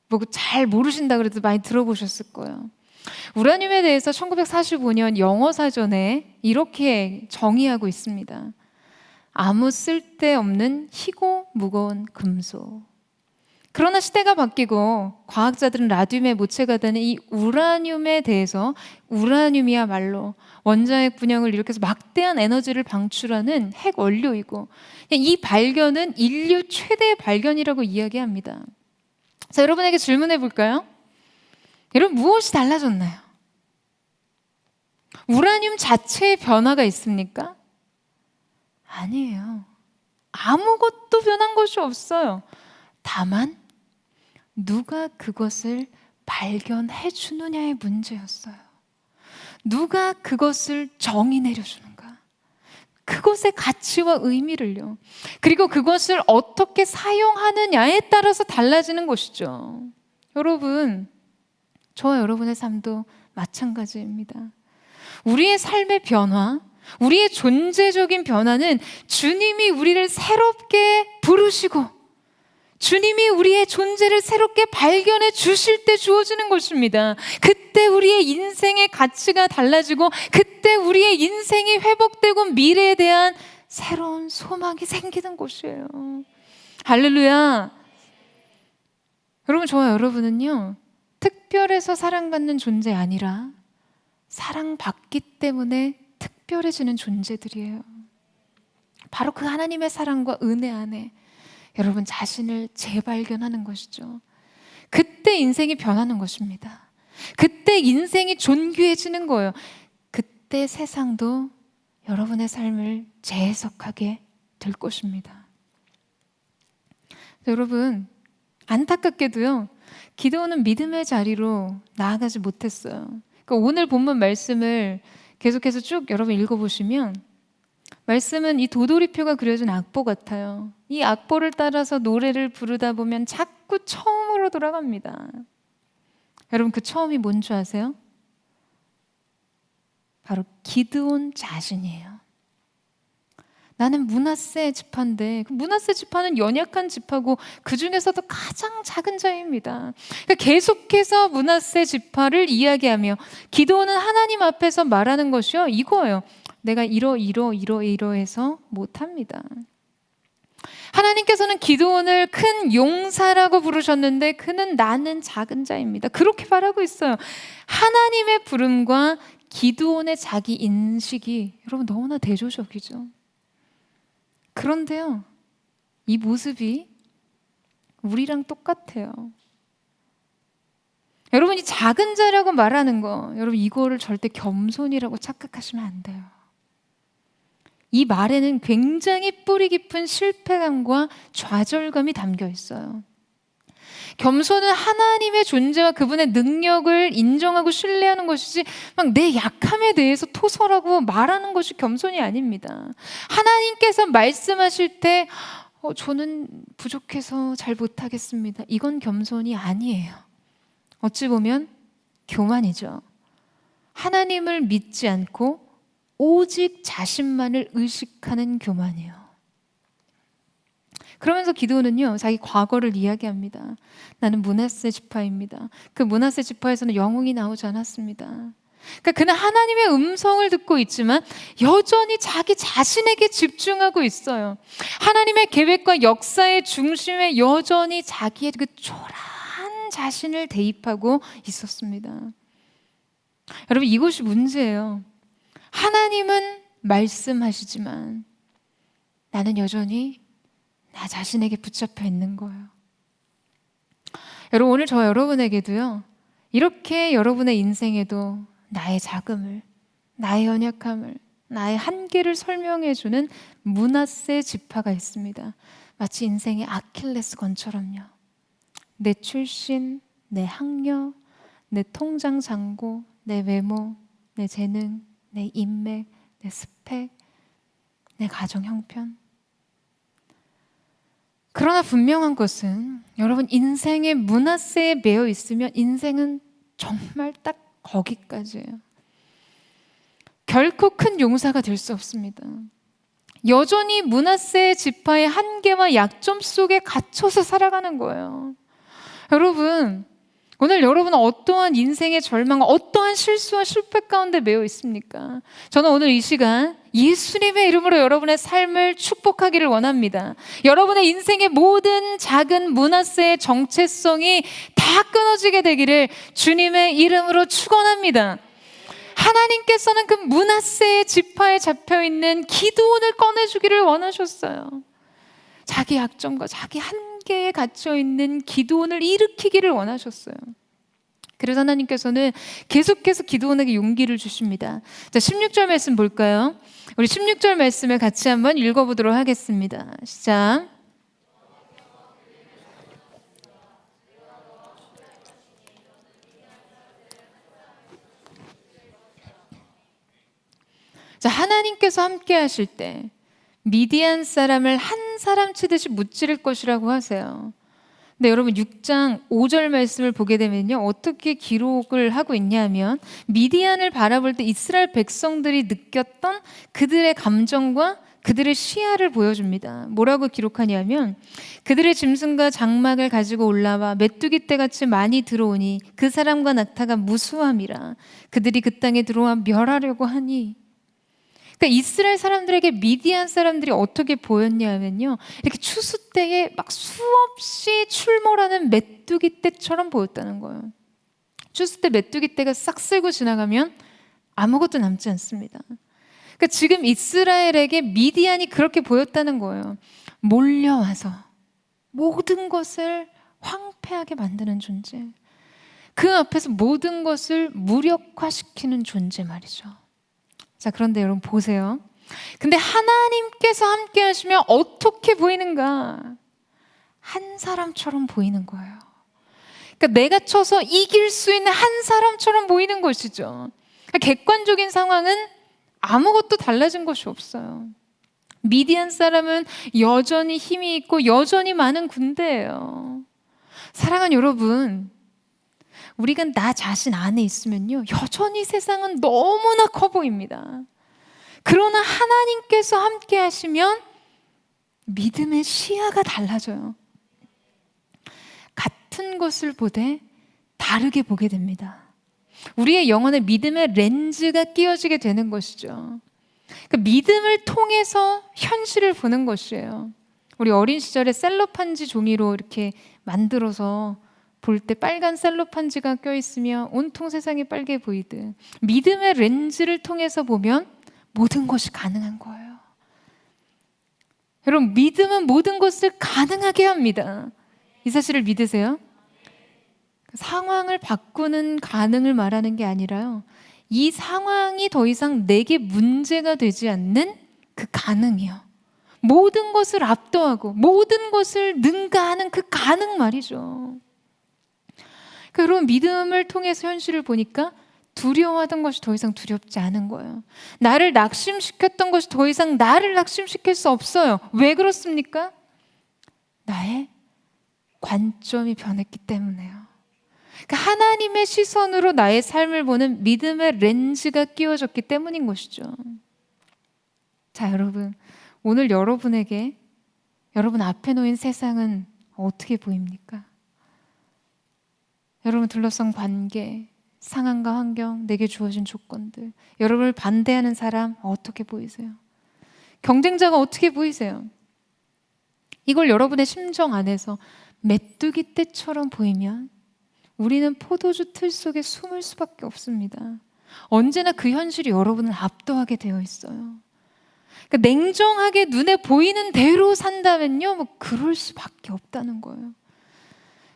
S1: 뭐 잘 모르신다 그래도 많이 들어보셨을 거예요. 우라늄에 대해서 1945년 영어 사전에 이렇게 정의하고 있습니다. 아무 쓸데없는 희고 무거운 금속. 그러나 시대가 바뀌고 과학자들은 라듐에 모체가 되는 이 우라늄에 대해서 우라늄이야말로 원자핵 분열을 일으켜서 막대한 에너지를 방출하는 핵 원료이고 이 발견은 인류 최대의 발견이라고 이야기합니다. 자, 여러분에게 질문해 볼까요? 여러분, 무엇이 달라졌나요? 우라늄 자체의 변화가 있습니까? 아니에요. 아무것도 변한 것이 없어요. 다만 누가 그것을 발견해 주느냐의 문제였어요. 누가 그것을 정의 내려주는가? 그것의 가치와 의미를요. 그리고 그것을 어떻게 사용하느냐에 따라서 달라지는 것이죠. 여러분, 저와 여러분의 삶도 마찬가지입니다. 우리의 삶의 변화, 우리의 존재적인 변화는 주님이 우리를 새롭게 부르시고 주님이 우리의 존재를 새롭게 발견해 주실 때 주어지는 것입니다. 그때 우리의 인생의 가치가 달라지고 그때 우리의 인생이 회복되고 미래에 대한 새로운 소망이 생기는 것이에요. 할렐루야. 여러분, 저와 여러분은요, 특별해서 사랑받는 존재 아니라 사랑받기 때문에 특별해지는 존재들이에요. 바로 그 하나님의 사랑과 은혜 안에 여러분 자신을 재발견하는 것이죠. 그때 인생이 변하는 것입니다. 그때 인생이 존귀해지는 거예요. 그때 세상도 여러분의 삶을 재해석하게 될 것입니다. 여러분, 안타깝게도요, 기도는 믿음의 자리로 나아가지 못했어요. 그러니까 오늘 본문 말씀을 계속해서 쭉 여러분 읽어보시면 말씀은 이 도돌이표가 그려진 악보 같아요. 이 악보를 따라서 노래를 부르다 보면 자꾸 처음으로 돌아갑니다. 여러분, 그 처음이 뭔지 아세요? 바로 기드온 자신이에요. 나는 므낫세 지파인데 그 므낫세 지파는 연약한 지파고 그 중에서도 가장 작은 자입니다. 그러니까 계속해서 므낫세 지파를 이야기하며 기드온은 하나님 앞에서 말하는 것이요, 이거예요. 내가 이러해서 못합니다. 하나님께서는 기드온을 큰 용사라고 부르셨는데 그는 나는 작은 자입니다. 그렇게 말하고 있어요. 하나님의 부름과 기드온의 자기 인식이 여러분 너무나 대조적이죠. 그런데요, 이 모습이 우리랑 똑같아요. 여러분이 작은 자라고 말하는 거, 여러분 이거를 절대 겸손이라고 착각하시면 안 돼요. 이 말에는 굉장히 뿌리 깊은 실패감과 좌절감이 담겨 있어요. 겸손은 하나님의 존재와 그분의 능력을 인정하고 신뢰하는 것이지 막 내 약함에 대해서 토설하고 말하는 것이 겸손이 아닙니다. 하나님께서 말씀하실 때 저는 부족해서 잘 못하겠습니다. 이건 겸손이 아니에요. 어찌 보면 교만이죠. 하나님을 믿지 않고 오직 자신만을 의식하는 교만이에요. 그러면서 기드온은요, 자기 과거를 이야기합니다. 나는 므낫세 지파입니다. 그 므낫세 지파에서는 영웅이 나오지 않았습니다. 그러니까 그는 하나님의 음성을 듣고 있지만 여전히 자기 자신에게 집중하고 있어요. 하나님의 계획과 역사의 중심에 여전히 자기의 그 초라한 자신을 대입하고 있었습니다. 여러분, 이것이 문제예요. 하나님은 말씀하시지만 나는 여전히 나 자신에게 붙잡혀 있는 거예요. 여러분, 오늘 저 여러분에게도요, 이렇게 여러분의 인생에도 나의 작음을, 나의 연약함을, 나의 한계를 설명해주는 므낫세 지파가 있습니다. 마치 인생의 아킬레스건처럼요. 내 출신, 내 학력, 내 통장 잔고, 내 외모, 내 재능, 내 인맥, 내 스펙, 내 가정 형편. 그러나 분명한 것은 여러분, 인생의 므낫세에 매여 있으면 인생은 정말 딱 거기까지예요. 결코 큰 용사가 될 수 없습니다. 여전히 므낫세 지파의 한계와 약점 속에 갇혀서 살아가는 거예요. 여러분, 오늘 여러분은 어떠한 인생의 절망, 어떠한 실수와 실패 가운데 매여 있습니까? 저는 오늘 이 시간 예수님의 이름으로 여러분의 삶을 축복하기를 원합니다. 여러분의 인생의 모든 작은 므낫세의 정체성이 다 끊어지게 되기를 주님의 이름으로 축원합니다. 하나님께서는 그 므낫세의 지파에 잡혀있는 기드온을 꺼내주기를 원하셨어요. 자기 약점과 자기 한계에 갇혀있는 기드온을 일으키기를 원하셨어요. 그래서 하나님께서는 계속해서 기드온에게 용기를 주십니다. 자, 16절 말씀 볼까요? 우리 16절 말씀을 같이 한번 읽어보도록 하겠습니다. 시작. 자, 하나님께서 함께 하실 때 미디안 사람을 한 사람 치듯이 무찌를 것이라고 하세요. 근데 여러분 6장 5절 말씀을 보게 되면요, 어떻게 기록을 하고 있냐면 미디안을 바라볼 때 이스라엘 백성들이 느꼈던 그들의 감정과 그들의 시야를 보여줍니다. 뭐라고 기록하냐면 그들의 짐승과 장막을 가지고 올라와 메뚜기 떼같이 많이 들어오니 그 사람과 낙타가 무수함이라. 그들이 그 땅에 들어와 멸하려고 하니. 그러니까 이스라엘 사람들에게 미디안 사람들이 어떻게 보였냐면요, 이렇게 추수 때에 막 수없이 출몰하는 메뚜기 떼처럼 보였다는 거예요. 추수 때 메뚜기 떼가 싹 쓸고 지나가면 아무것도 남지 않습니다. 그러니까 지금 이스라엘에게 미디안이 그렇게 보였다는 거예요. 몰려와서 모든 것을 황폐하게 만드는 존재, 그 앞에서 모든 것을 무력화시키는 존재 말이죠. 자, 그런데 여러분 보세요. 근데 하나님께서 함께 하시면 어떻게 보이는가? 한 사람처럼 보이는 거예요. 그러니까 내가 쳐서 이길 수 있는 한 사람처럼 보이는 것이죠. 그러니까 객관적인 상황은 아무것도 달라진 것이 없어요. 미디안 사람은 여전히 힘이 있고 여전히 많은 군대예요. 사랑하는 여러분, 우리가 나 자신 안에 있으면요, 여전히 세상은 너무나 커 보입니다. 그러나 하나님께서 함께 하시면 믿음의 시야가 달라져요. 같은 것을 보되 다르게 보게 됩니다. 우리의 영혼의 믿음의 렌즈가 끼워지게 되는 것이죠. 그 믿음을 통해서 현실을 보는 것이에요. 우리 어린 시절에 셀로판지 종이로 이렇게 만들어서 볼 때 빨간 셀로판지가 껴있으면 온통 세상이 빨개 보이듯 믿음의 렌즈를 통해서 보면 모든 것이 가능한 거예요. 여러분, 믿음은 모든 것을 가능하게 합니다. 이 사실을 믿으세요? 상황을 바꾸는 가능을 말하는 게 아니라요, 이 상황이 더 이상 내게 문제가 되지 않는 그 가능이요. 모든 것을 압도하고 모든 것을 능가하는 그 가능 말이죠. 여러분, 믿음을 통해서 현실을 보니까 두려워하던 것이 더 이상 두렵지 않은 거예요. 나를 낙심시켰던 것이 더 이상 나를 낙심시킬 수 없어요. 왜 그렇습니까? 나의 관점이 변했기 때문에요. 그러니까 하나님의 시선으로 나의 삶을 보는 믿음의 렌즈가 끼워졌기 때문인 것이죠. 자, 여러분, 오늘 여러분에게 여러분 앞에 놓인 세상은 어떻게 보입니까? 여러분 둘러싼 관계, 상황과 환경, 내게 주어진 조건들, 여러분을 반대하는 사람 어떻게 보이세요? 경쟁자가 어떻게 보이세요? 이걸 여러분의 심정 안에서 메뚜기 떼처럼 보이면 우리는 포도주 틀 속에 숨을 수밖에 없습니다. 언제나 그 현실이 여러분을 압도하게 되어 있어요. 그러니까 냉정하게 눈에 보이는 대로 산다면요, 뭐 그럴 수밖에 없다는 거예요.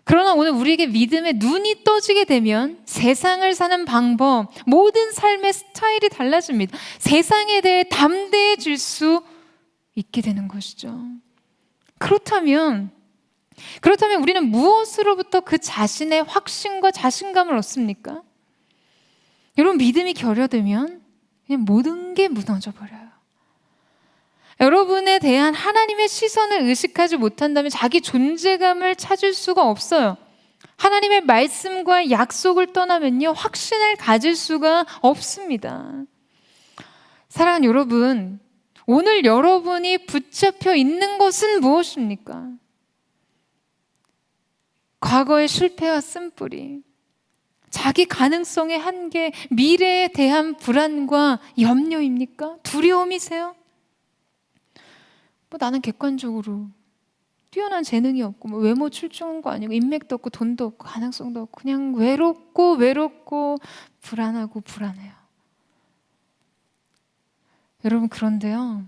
S1: 그러나 오늘 우리에게 믿음의 눈이 떠지게 되면 세상을 사는 방법, 모든 삶의 스타일이 달라집니다. 세상에 대해 담대해질 수 있게 되는 것이죠. 그렇다면 우리는 무엇으로부터 그 자신의 확신과 자신감을 얻습니까? 여러분, 믿음이 결여되면 그냥 모든 게 무너져 버려요. 여러분에 대한 하나님의 시선을 의식하지 못한다면 자기 존재감을 찾을 수가 없어요. 하나님의 말씀과 약속을 떠나면요, 확신을 가질 수가 없습니다. 사랑하는 여러분, 오늘 여러분이 붙잡혀 있는 것은 무엇입니까? 과거의 실패와 쓴뿌리, 자기 가능성의 한계, 미래에 대한 불안과 염려입니까? 두려움이세요? 나는 객관적으로 뛰어난 재능이 없고 외모 출중한 거 아니고 인맥도 없고 돈도 없고 가능성도 없고 그냥 외롭고 불안해요. 여러분, 그런데요,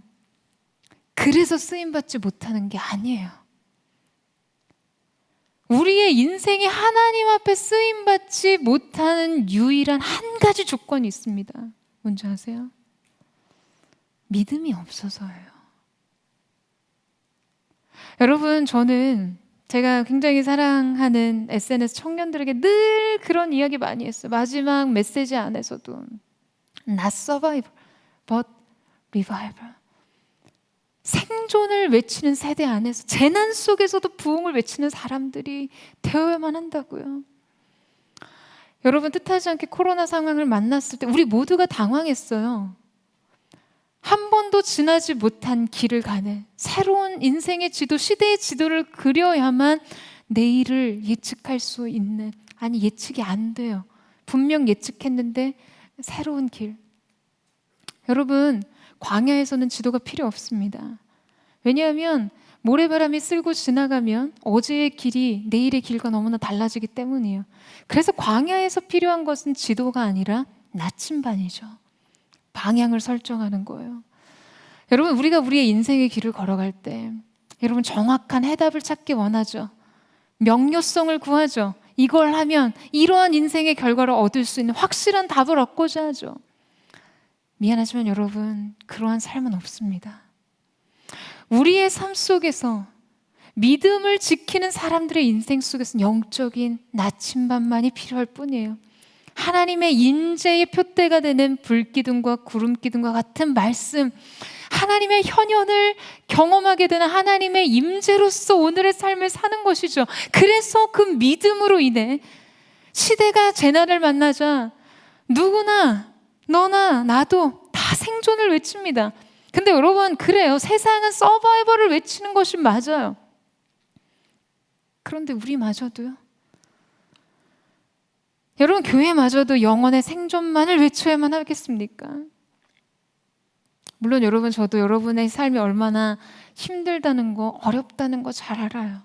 S1: 그래서 쓰임받지 못하는 게 아니에요. 우리의 인생이 하나님 앞에 쓰임받지 못하는 유일한 한 가지 조건이 있습니다. 뭔지 아세요? 믿음이 없어서예요. 여러분, 저는 제가 굉장히 사랑하는 SNS 청년들에게 늘 그런 이야기 많이 했어요. 마지막 메시지 안에서도 Not survival, but revival. 생존을 외치는 세대 안에서 재난 속에서도 부흥을 외치는 사람들이 되어야만 한다고요. 여러분, 뜻하지 않게 코로나 상황을 만났을 때 우리 모두가 당황했어요. 한 번도 지나지 못한 길을 가는 새로운 인생의 지도, 시대의 지도를 그려야만 내일을 예측할 수 있는, 아니 예측이 안 돼요. 분명 예측했는데 새로운 길. 여러분, 광야에서는 지도가 필요 없습니다. 왜냐하면 모래바람이 쓸고 지나가면 어제의 길이 내일의 길과 너무나 달라지기 때문이에요. 그래서 광야에서 필요한 것은 지도가 아니라 나침반이죠. 방향을 설정하는 거예요. 여러분, 우리가 우리의 인생의 길을 걸어갈 때 여러분, 정확한 해답을 찾기 원하죠. 명료성을 구하죠. 이걸 하면 이러한 인생의 결과를 얻을 수 있는 확실한 답을 얻고자 하죠. 미안하지만 여러분, 그러한 삶은 없습니다. 우리의 삶 속에서 믿음을 지키는 사람들의 인생 속에서는 영적인 나침반만이 필요할 뿐이에요. 하나님의 인재의 표대가 되는 불기둥과 구름기둥과 같은 말씀, 하나님의 현현을 경험하게 되는 하나님의 임재로서 오늘의 삶을 사는 것이죠. 그래서 그 믿음으로 인해 시대가 재난을 만나자 누구나 너나 나도 다 생존을 외칩니다. 근데 여러분, 그래요. 세상은 서바이벌을 외치는 것이 맞아요. 그런데 우리마저도요. 여러분, 교회마저도 영혼의 생존만을 외쳐야만 하겠습니까? 물론 여러분, 저도 여러분의 삶이 얼마나 힘들다는 거, 어렵다는 거 잘 알아요.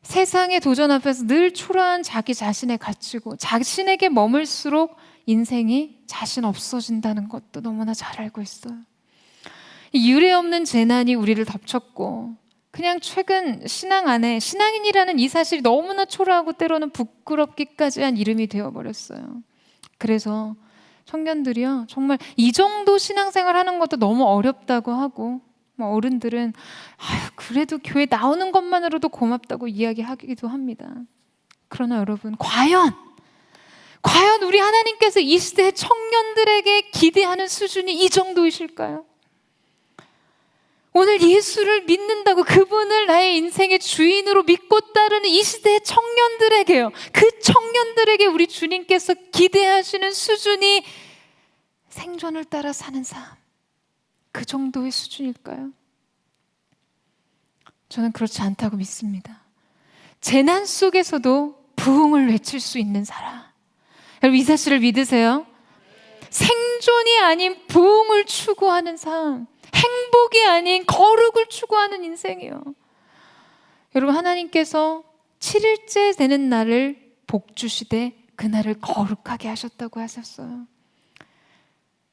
S1: 세상의 도전 앞에서 늘 초라한 자기 자신에 갇히고 자신에게 머물수록 인생이 자신 없어진다는 것도 너무나 잘 알고 있어요. 이 유례 없는 재난이 우리를 덮쳤고, 그냥 최근 신앙 안에 신앙인이라는 이 사실이 너무나 초라하고 때로는 부끄럽기까지 한 이름이 되어버렸어요. 그래서 청년들이요, 정말 이 정도 신앙생활 하는 것도 너무 어렵다고 하고, 어른들은 그래도 교회 나오는 것만으로도 고맙다고 이야기하기도 합니다. 그러나 여러분, 과연 우리 하나님께서 이 시대의 청년들에게 기대하는 수준이 이 정도이실까요? 오늘 예수를 믿는다고 그분을 나의 인생의 주인으로 믿고 따르는 이 시대의 청년들에게요, 그 청년들에게 우리 주님께서 기대하시는 수준이 생존을 따라 사는 삶, 그 정도의 수준일까요? 저는 그렇지 않다고 믿습니다. 재난 속에서도 부흥을 외칠 수 있는 사람, 여러분, 이 사실을 믿으세요? 생존이 아닌 부흥을 추구하는 삶, 행복이 아닌 거룩을 추구하는 인생이요. 여러분, 하나님께서 7일째 되는 날을 복 주시되 그날을 거룩하게 하셨다고 하셨어요.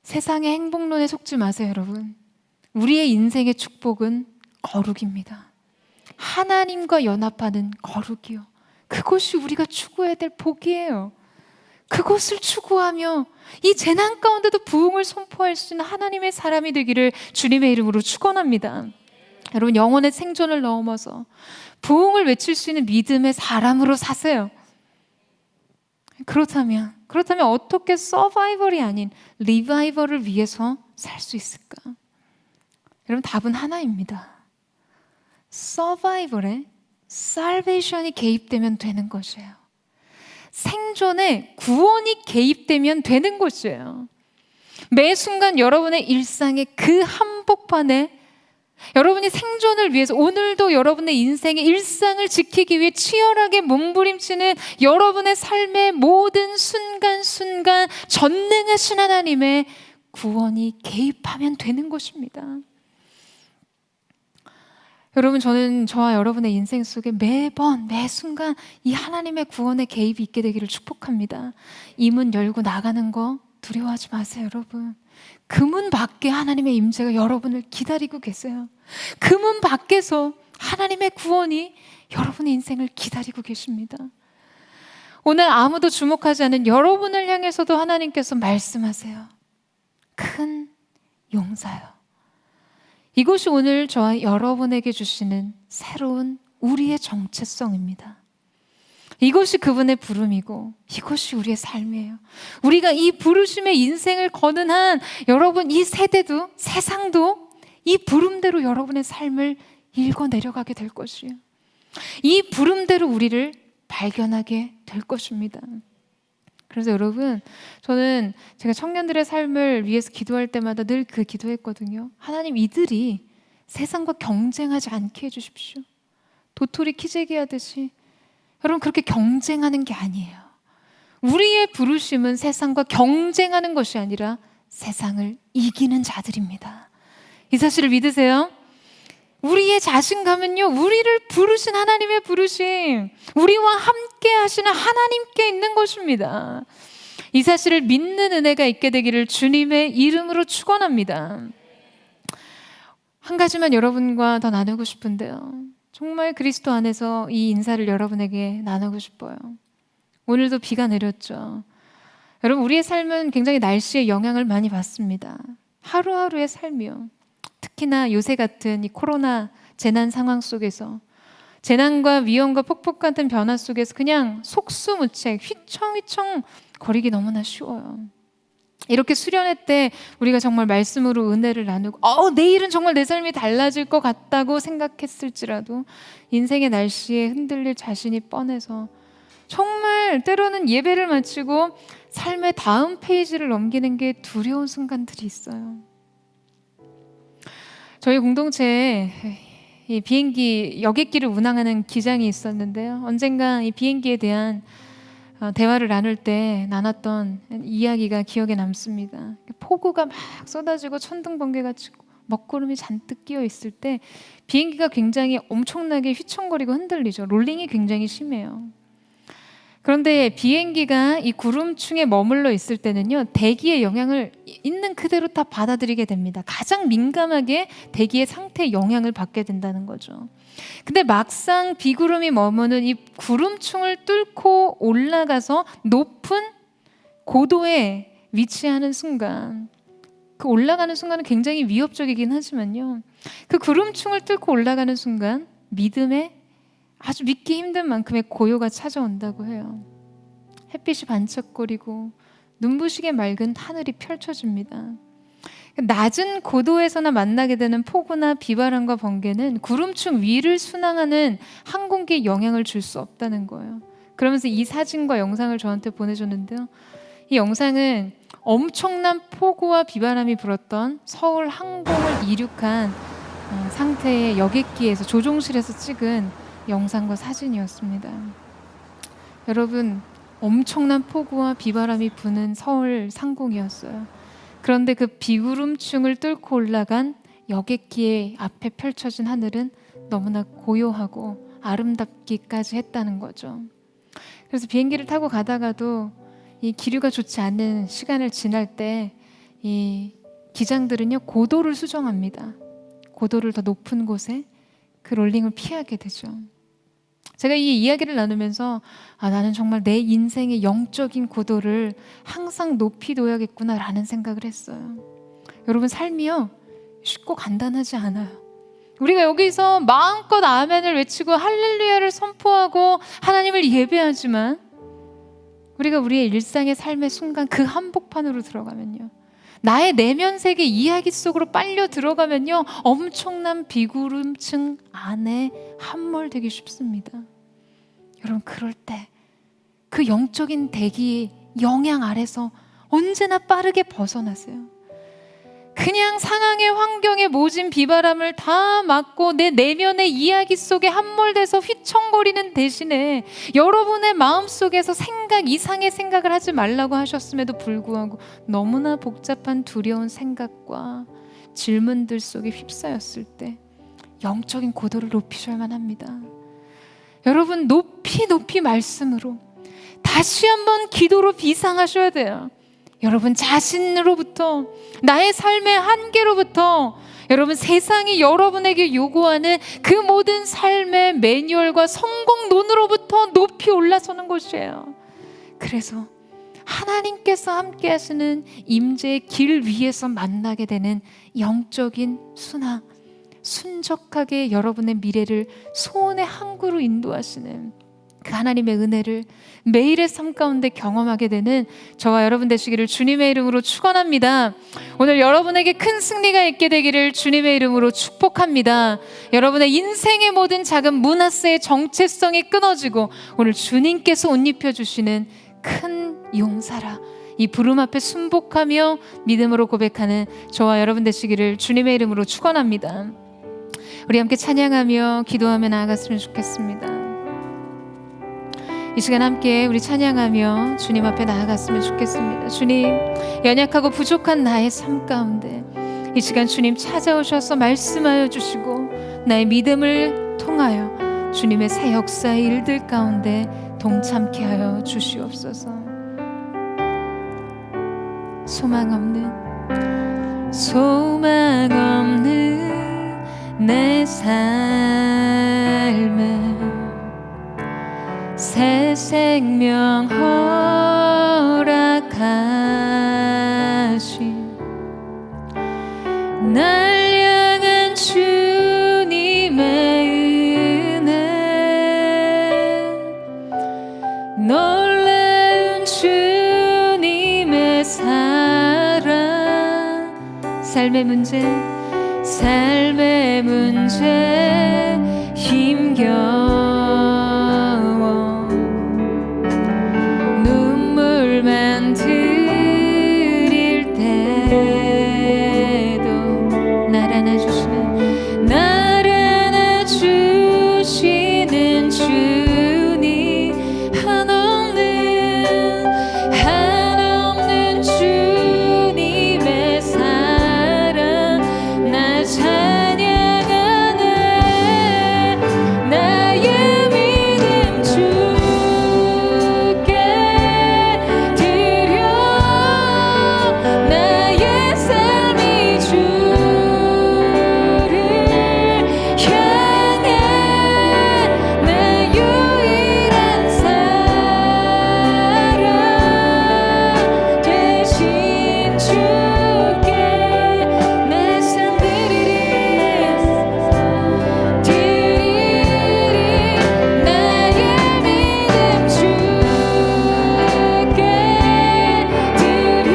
S1: 세상의 행복론에 속지 마세요, 여러분. 우리의 인생의 축복은 거룩입니다. 하나님과 연합하는 거룩이요, 그것이 우리가 추구해야 될 복이에요. 그것을 추구하며 이 재난 가운데도 부흥을 선포할 수 있는 하나님의 사람이 되기를 주님의 이름으로 축원합니다. 여러분, 영혼의 생존을 넘어서 부흥을 외칠 수 있는 믿음의 사람으로 사세요. 그렇다면 어떻게 서바이벌이 아닌 리바이벌을 위해서 살 수 있을까? 여러분, 답은 하나입니다. 서바이벌에 살베이션이 개입되면 되는 것이에요. 생존에 구원이 개입되면 되는 것이에요. 매 순간 여러분의 일상의 그 한복판에 여러분이 생존을 위해서, 오늘도 여러분의 인생의 일상을 지키기 위해 치열하게 몸부림치는 여러분의 삶의 모든 순간순간 전능하신 하나님의 구원이 개입하면 되는 것입니다. 여러분, 저는 저와 여러분의 인생 속에 매번 매 순간 이 하나님의 구원의 개입이 있게 되기를 축복합니다. 이 문 열고 나가는 거 두려워하지 마세요, 여러분. 그 문 밖에 하나님의 임재가 여러분을 기다리고 계세요. 그 문 밖에서 하나님의 구원이 여러분의 인생을 기다리고 계십니다. 오늘 아무도 주목하지 않은 여러분을 향해서도 하나님께서 말씀하세요. 큰 용사요. 이것이 오늘 저와 여러분에게 주시는 새로운 우리의 정체성입니다. 이것이 그분의 부름이고 이것이 우리의 삶이에요. 우리가 이 부르심의 인생을 거는 한 여러분, 이 세대도 세상도 이 부름대로 여러분의 삶을 읽어내려가게 될 것이에요. 이 부름대로 우리를 발견하게 될 것입니다. 그래서 여러분, 저는 제가 청년들의 삶을 위해서 기도할 때마다 늘 그 기도했거든요. 하나님, 이들이 세상과 경쟁하지 않게 해주십시오. 도토리 키재기 하듯이 여러분, 그렇게 경쟁하는 게 아니에요. 우리의 부르심은 세상과 경쟁하는 것이 아니라 세상을 이기는 자들입니다. 이 사실을 믿으세요? 우리의 자신감은요, 우리를 부르신 하나님의 부르심, 우리와 함께 하시는 하나님께 있는 것입니다. 이 사실을 믿는 은혜가 있게 되기를 주님의 이름으로 축원합니다. 한 가지만 여러분과 더 나누고 싶은데요, 정말 그리스도 안에서 이 인사를 여러분에게 나누고 싶어요. 오늘도 비가 내렸죠. 여러분, 우리의 삶은 굉장히 날씨의 영향을 많이 받습니다. 하루하루의 삶이요. 특히나 요새 같은 이 코로나 재난 상황 속에서, 재난과 위험과 폭풍 같은 변화 속에서 그냥 속수무책 휘청휘청 거리기 너무나 쉬워요. 이렇게 수련회 때 우리가 정말 말씀으로 은혜를 나누고 내일은 정말 내 삶이 달라질 것 같다고 생각했을지라도 인생의 날씨에 흔들릴 자신이 뻔해서 정말 때로는 예배를 마치고 삶의 다음 페이지를 넘기는 게 두려운 순간들이 있어요. 저희 공동체에 이 비행기 여객기를 운항하는 기장이 있었는데요. 언젠가 이 비행기에 대한 대화를 나눌 때 나눴던 이야기가 기억에 남습니다. 폭우가 막 쏟아지고 천둥 번개가 치고 먹구름이 잔뜩 끼어 있을 때 비행기가 굉장히 엄청나게 휘청거리고 흔들리죠. 롤링이 굉장히 심해요. 그런데 비행기가 이 구름층에 머물러 있을 때는요, 대기의 영향을 있는 그대로 다 받아들이게 됩니다. 가장 민감하게 대기의 상태에 영향을 받게 된다는 거죠. 근데 막상 비구름이 머무는 이 구름층을 뚫고 올라가서 높은 고도에 위치하는 순간, 그 올라가는 순간은 굉장히 위협적이긴 하지만요, 그 구름층을 뚫고 올라가는 순간 믿음에 아주 믿기 힘든 만큼의 고요가 찾아온다고 해요. 햇빛이 반짝거리고 눈부시게 맑은 하늘이 펼쳐집니다. 낮은 고도에서나 만나게 되는 폭우나 비바람과 번개는 구름층 위를 순항하는 항공기에 영향을 줄 수 없다는 거예요. 그러면서 이 사진과 영상을 저한테 보내줬는데요. 이 영상은 엄청난 폭우와 비바람이 불었던 서울 항공을 이륙한 상태의 여객기에서 조종실에서 찍은 영상과 사진이었습니다. 여러분, 엄청난 폭우와 비바람이 부는 서울 상공이었어요. 그런데 그 비구름층을 뚫고 올라간 여객기의 앞에 펼쳐진 하늘은 너무나 고요하고 아름답기까지 했다는 거죠. 그래서 비행기를 타고 가다가도 이 기류가 좋지 않은 시간을 지날 때 이 기장들은요, 고도를 수정합니다. 고도를 더 높은 곳에 그 롤링을 피하게 되죠. 제가 이 이야기를 나누면서 나는 정말 내 인생의 영적인 고도를 항상 높이 둬야겠구나라는 생각을 했어요. 여러분, 삶이요, 쉽고 간단하지 않아요. 우리가 여기서 마음껏 아멘을 외치고 할렐루야를 선포하고 하나님을 예배하지만 우리가 우리의 일상의 삶의 순간 그 한복판으로 들어가면요, 나의 내면 세계 이야기 속으로 빨려 들어가면요, 엄청난 비구름층 안에 함몰되기 쉽습니다. 여러분, 그럴 때 그 영적인 대기의 영향 아래서 언제나 빠르게 벗어나세요. 그냥 상황의 환경에 모진 비바람을 다 맞고 내 내면의 이야기 속에 함몰돼서 휘청거리는 대신에 여러분의 마음속에서 생각 이상의 생각을 하지 말라고 하셨음에도 불구하고 너무나 복잡한 두려운 생각과 질문들 속에 휩싸였을 때 영적인 고도를 높이셔야만 합니다. 여러분, 높이 높이 말씀으로 다시 한번 기도로 비상하셔야 돼요. 여러분, 자신으로부터, 나의 삶의 한계로부터, 여러분, 세상이 여러분에게 요구하는 그 모든 삶의 매뉴얼과 성공론으로부터 높이 올라서는 것이에요. 그래서 하나님께서 함께 하시는 임재의 길 위에서 만나게 되는 영적인 순항, 순적하게 여러분의 미래를 소원의 항구로 인도하시는 그 하나님의 은혜를 매일의 삶 가운데 경험하게 되는 저와 여러분 되시기를 주님의 이름으로 축원합니다. 오늘 여러분에게 큰 승리가 있게 되기를 주님의 이름으로 축복합니다. 여러분의 인생의 모든 작은 문하세의 정체성이 끊어지고 오늘 주님께서 옷 입혀주시는 큰 용사라, 이 부름 앞에 순복하며 믿음으로 고백하는 저와 여러분 되시기를 주님의 이름으로 축원합니다. 우리 함께 찬양하며 기도하며 나아갔으면 좋겠습니다. 이 시간 함께 우리 찬양하며 주님 앞에 나아갔으면 좋겠습니다. 주님, 연약하고 부족한 나의 삶 가운데 이 시간 주님 찾아오셔서 말씀하여 주시고 나의 믿음을 통하여 주님의 새 역사의 일들 가운데 동참케 하여 주시옵소서. 소망 없는 내 삶에 새 생명 허락하 삶의 문제, 삶의 문제 힘겨워 눈물만 드릴 때도 날 안아주시는 주님, 한없는 주님의 사랑 나 찬양하네. 나의 믿음 주께 드려, 나의 삶이 주를 향해 내 유일한 사랑 되신 주께 내 삶 드리리 나의 믿음 주께 드려,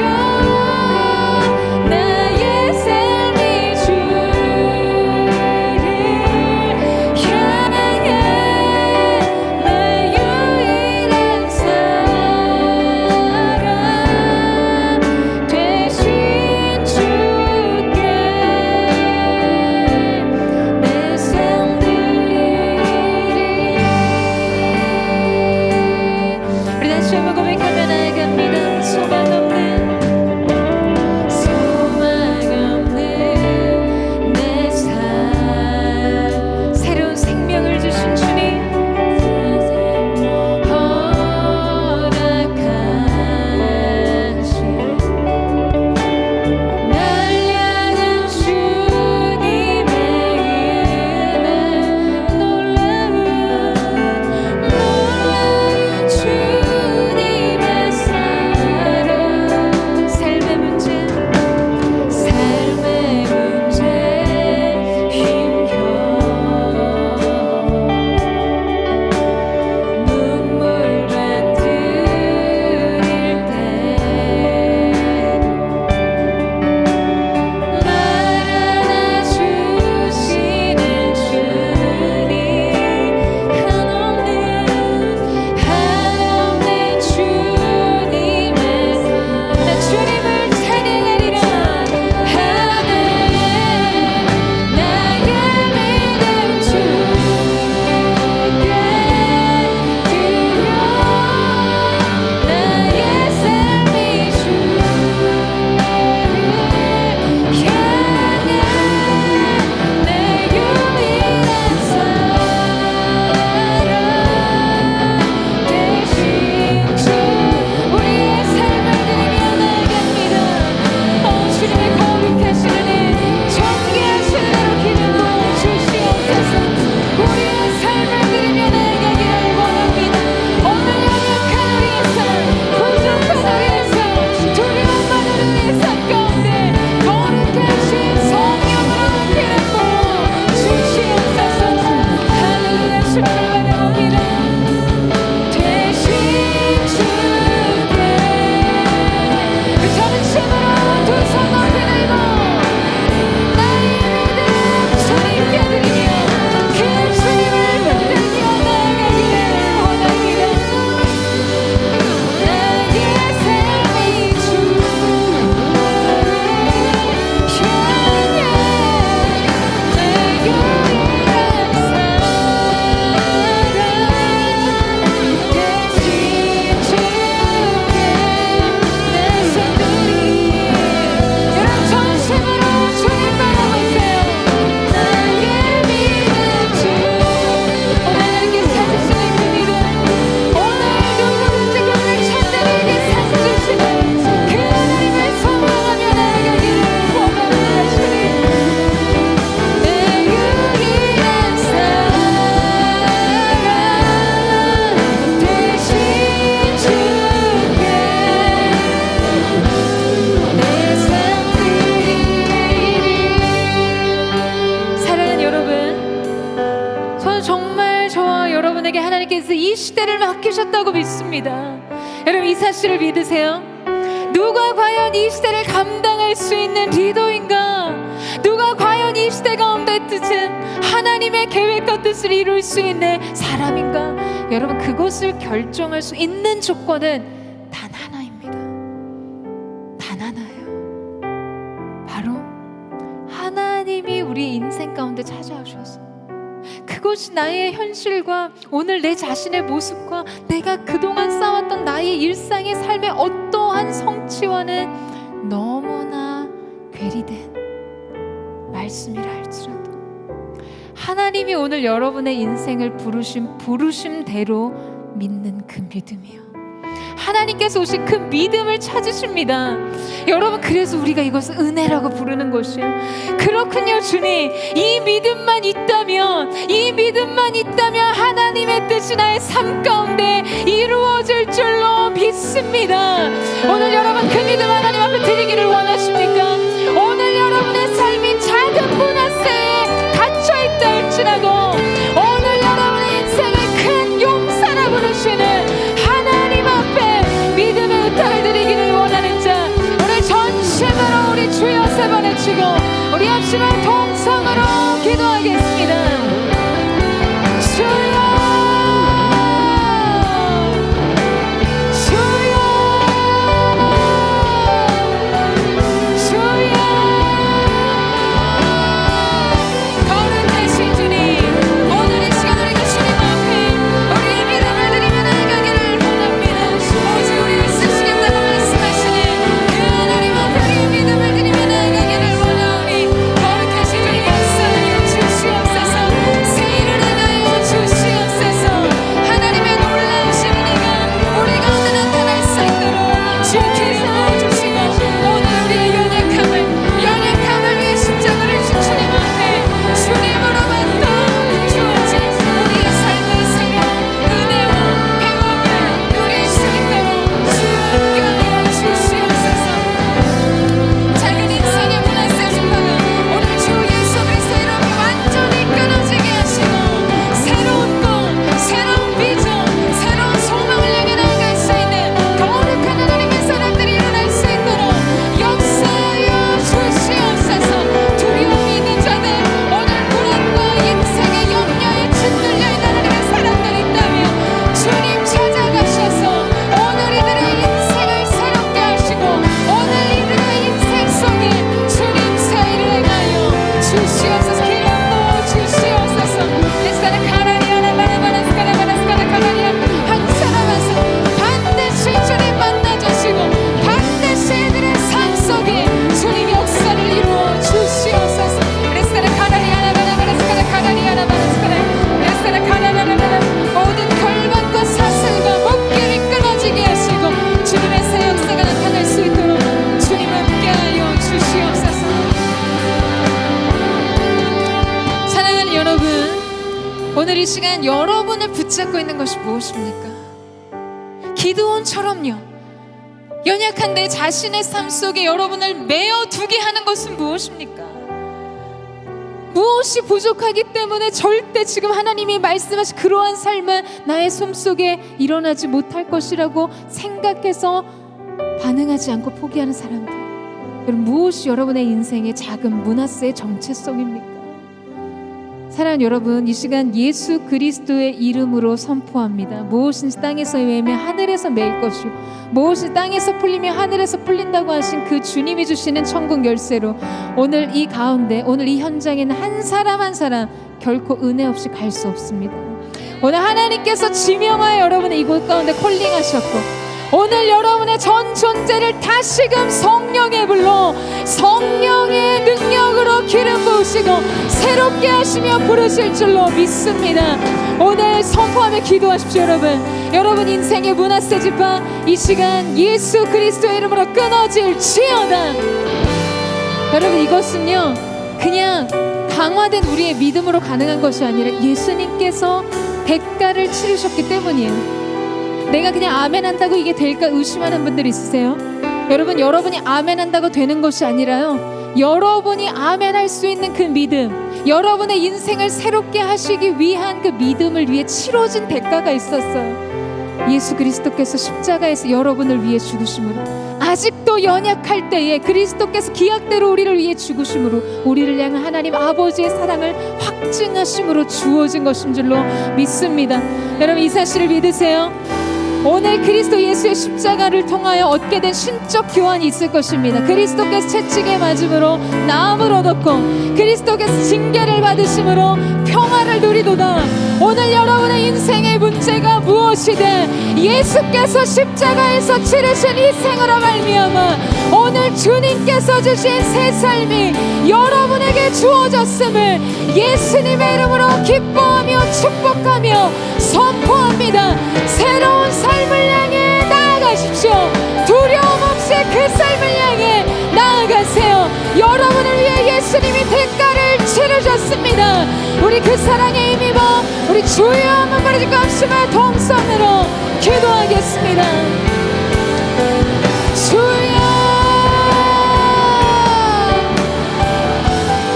S1: 나의 삶이 주를 향해 내 유일한 사랑 되신 주께 내 삶 드리리. 우리 다시 한번 고백하며 나아갑니다. 소망 없는 내 삶, 새로운 생명을 주신 주님, 허락하신 날 향한 주님의 은혜, 놀라운 주님의 사랑, 삶의 문제 힘겨워 눈물만 드릴 때도 날 안아주시는 주님, 한없는 주님의 나 주님을 찬양하리라 하네. 나의 믿음 주께 드려, 나의 삶이 주를 향해 내 유일한 사랑 되신 주, 우리의 삶을 드리며 나아갑니다. 주님의 거룩하신 은혜, 존귀하신 은혜로 기름 부어 주시옵소서. 우리의 삶을 드리며 나아가기를 원합니다. 오늘 연약한 우리의 삶, 부족한 우리의 삶, 두려움만 우리의 삶 가운데 거룩하신 성령으로 기름 부어 주시옵소서. 할렐루야. 주님을 바라봅니다. 되신 주께 그 전심으로 두 손 높이 들고 나의 믿음 주님께 드리며 그 주님을 붙들며 나아가기를 원합니다. 나의 삶이 주를 향해 내 유일한 사랑 되신 주께 내 손 드리리. 여러분 전심으로 주님 바라보세요. 나의 믿음 주, 오늘 나에게 사주시는 그 믿음, 오늘 누구든지 그분을 찾아내게 사주시는 그 하나님을 소망하며 나아가기를 원합니다. 주님, 내 유일한 사랑 되신 주께 내 삶 드리리. 사랑하는 여러분, 저는 정말 저와 여러분에게 하나님께서 이 시대를 맡기셨다고 믿습니다. 여러분 이 사실을 믿으세요? 누가 과연 이 시대를 감당할 수 있는 리더인가? 누가 과연 이 시대 가운데 뜻은 하나님의 계획과 뜻을 이룰 수 있는 사람인가? 여러분, 그것을 결정할 수 있는 조건은 단 하나입니다. 단 하나예요. 바로 하나님이 우리 인생 가운데 찾아오셔서 그것이 나의 현실과 오늘 내 자신의 모습과 내가 그동안 쌓았던 나의 일상의 삶의 어떠한 성취와는 너무나 괴리된 말씀이라 할지라도 하나님이 오늘 여러분의 인생을 부르신 부르심대로 믿는 그 믿음이요, 하나님께서 오신 그 믿음을 찾으십니다. 여러분, 그래서 우리가 이것을 은혜라고 부르는 것이에요. 그렇군요, 주님. 이 믿음만 있다면 하나님의 뜻이 나의 삶 가운데 이루어질 줄로 믿습니다. 오늘 여러분, 그 믿음 하나님 앞에 드리기를 원하십니까? 오늘 여러분의 삶이 작은 문화세에 갇혀있다 할지라도 오늘 여러분의 인생을 큰 용사라 부르시는 하나님 앞에 믿음의 의탁을 드리기를 원하는 자, 오늘 전심으로 우리 주여 세 번 외치고 우리 합심을 동성으로 기도하겠습니다. 주여, 오늘 이 시간 여러분을 붙잡고 있는 것이 무엇입니까? 기드온처럼요, 연약한 내 자신의 삶 속에 여러분을 메어두게 하는 것은 무엇입니까? 무엇이 부족하기 때문에 절대 지금 하나님이 말씀하신 그러한 삶은 나의 삶 속에 일어나지 못할 것이라고 생각해서 반응하지 않고 포기하는 사람들, 여러분, 무엇이 여러분의 인생의 작은 문화세의 정체성입니까? 사랑하는 여러분, 이 시간 예수 그리스도의 이름으로 선포합니다. 무엇인지 땅에서 매면 하늘에서 매일 것이요, 무엇이 땅에서 풀리면 하늘에서 풀린다고 하신 그 주님이 주시는 천국 열쇠로 오늘 이 가운데, 오늘 이 현장에는 한 사람 한 사람 결코 은혜 없이 갈 수 없습니다. 오늘 하나님께서 지명하여 여러분의 이곳 가운데 콜링하셨고, 오늘 여러분의 전 존재를 다시금 성령의 불로 성령의 능력으로 기름 부으시고 새롭게 하시며 부르실 줄로 믿습니다. 오늘 선포하며 기도하십시오. 여러분 인생의 문화세 지파 이 시간 예수 그리스도의 이름으로 끊어질지어다. 여러분, 이것은요 그냥 강화된 우리의 믿음으로 가능한 것이 아니라 예수님께서 대가를 치르셨기 때문이에요. 내가 그냥 아멘 한다고 이게 될까 의심하는 분들 있으세요? 여러분이 아멘 한다고 되는 것이 아니라요, 여러분이 아멘 할 수 있는 그 믿음, 여러분의 인생을 새롭게 하시기 위한 그 믿음을 위해 치러진 대가가 있었어요. 예수 그리스도께서 십자가에서 여러분을 위해 죽으심으로
S2: 아직도 연약할 때에 그리스도께서 기약대로 우리를 위해 죽으심으로 우리를 향한 하나님 아버지의 사랑을 확증하심으로 주어진 것인 줄로 믿습니다. 여러분, 이 사실을 믿으세요. 오늘 그리스도 예수의 십자가를 통하여 얻게 된 신적 교환이 있을 것입니다. 그리스도께서 채찍에 맞음으로 나음을 얻었고 그리스도께서 징계를 받으심으로 평화를 누리도다. 오늘 여러분의 인생의 문제가 무엇이든 예수께서 십자가에서 치르신 희생으로 말미암아 오늘 주님께서 주신 새 삶이 여러분에게 주어졌음을 예수님의 이름으로 기뻐하며 축복하며 선포합니다. 새로운 삶을 향해 나아가십시오. 두려움 없이 그 삶을 향해 나아가세요. 여러분을 위해 예수님이 대가를 치르셨습니다. 우리 그 사랑에 힘입어 우리 주여 한번 부르짖고 합심한 동성으로 기도하겠습니다. 주여,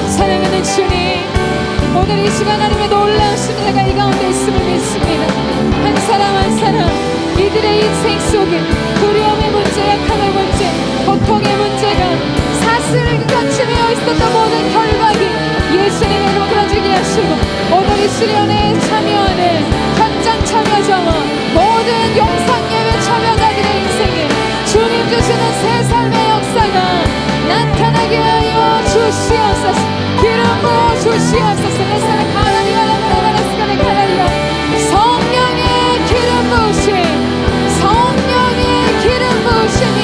S2: 사랑하는 주님, 오늘 이 시간 하나님의 놀라우신 은혜가 이 가운데 있음을 믿습니다. 한 사람 한 사람 이들의 인생 속에 두려움의 문제, 약함의 문제, 고통의 문제가 사슬을 같이 되어 있었던 모든 결박이 예수님의 이름으로 끊어지게 하시고 오늘 이 수련회에 참여하는 현장 참여자와 모든 영상 예배 참여자들의 인생에 주님 주시는 새 삶의 역사가 나타나게 하여 주시옵소서. 기름 부어 주시옵소서. 내 사랑 가라리아라바라바라스가네 가라리아. 성령의 기름 부으심, 성령의 기름 부으심이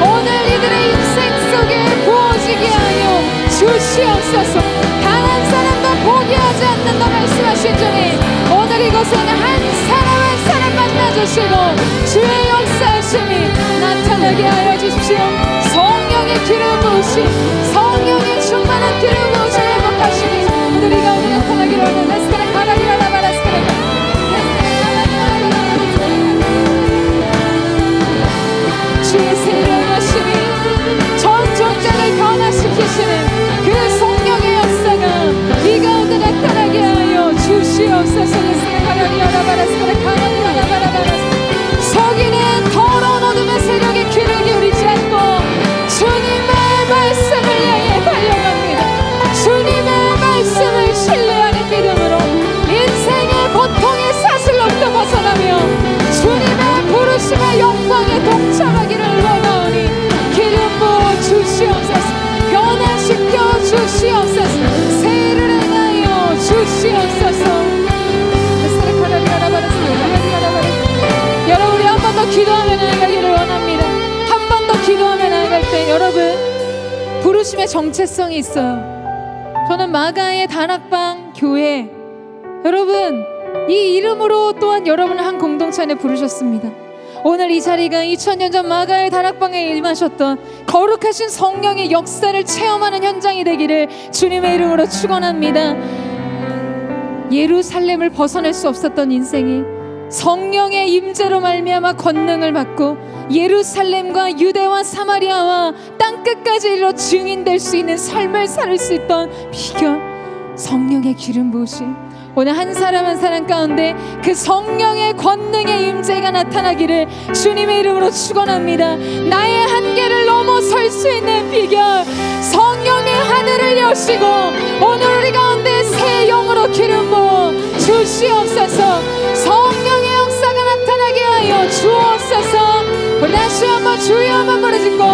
S2: 오늘 이들의 인생 속에 부어지게 하여 주시옵소서. 단 한 사람도 포기하지 않는다 말씀하신 주님, 오늘 이곳에는 한 사람 한 사람 만나주시고 주의 역사하심이 나타나게 하여 주십시오. 성령의 기름 부으심, 성령의 충만한 기름 부으심 회복하시니 오늘 이 가운데 나타나기를 원합니다. 주의 새로운 하심이 전 존재를 변화시키시는 그 성령의 역사가 이 가운데 나타나게 하여 주시옵소서. 서기는 더러운 어둠의 세력에 귀를 기울이지 않고 주님의 말씀을 향해 달려갑니다. 주님의 말씀을 신뢰하는 믿음으로 인생의 고통의 사슬로부터 벗어나며 주님의 부르심의 영광에 동참하기를 원하오니 기름 부어 주시옵소서. 변화시켜 주시옵소서. 세를 행하여 주시옵소서. 여러분, 우리 한 번 더 기도하며 나아가기를 원합니다. 한 번 더 기도하며 나아갈 때 여러분, 부르심의 정체성이 있어요. 저는 마가의 다락방 교회, 여러분 이 이름으로 또한 여러분을 한 공동체 안에 부르셨습니다. 오늘 이 자리가 2000년 전 마가의 다락방에 임하셨던 거룩하신 성령의 역사를 체험하는 현장이 되기를 주님의 이름으로 축원합니다. 예루살렘을 벗어날 수 없었던 인생이 성령의 임재로 말미암아 권능을 받고 예루살렘과 유대와 사마리아와 땅끝까지 이르러 증인될 수 있는 삶을 살 수 있던 비결, 성령의 기름 부으심. 오늘 한 사람 한 사람 가운데 그 성령의 권능의 임재가 나타나기를 주님의 이름으로 축원합니다. 나의 한계를 넘어설 수 있는 비결, 성령의 하늘을 여시고 오늘 우리 가운데 새 영으로 기름 부어 주시옵소서. 성령의 역사가 나타나게 하여 주옵소서. 우리 다시 한번 주여 한번 부르짖고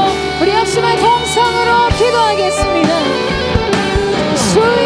S2: 우리 합심한 동성으로 기도하겠습니다. 주여,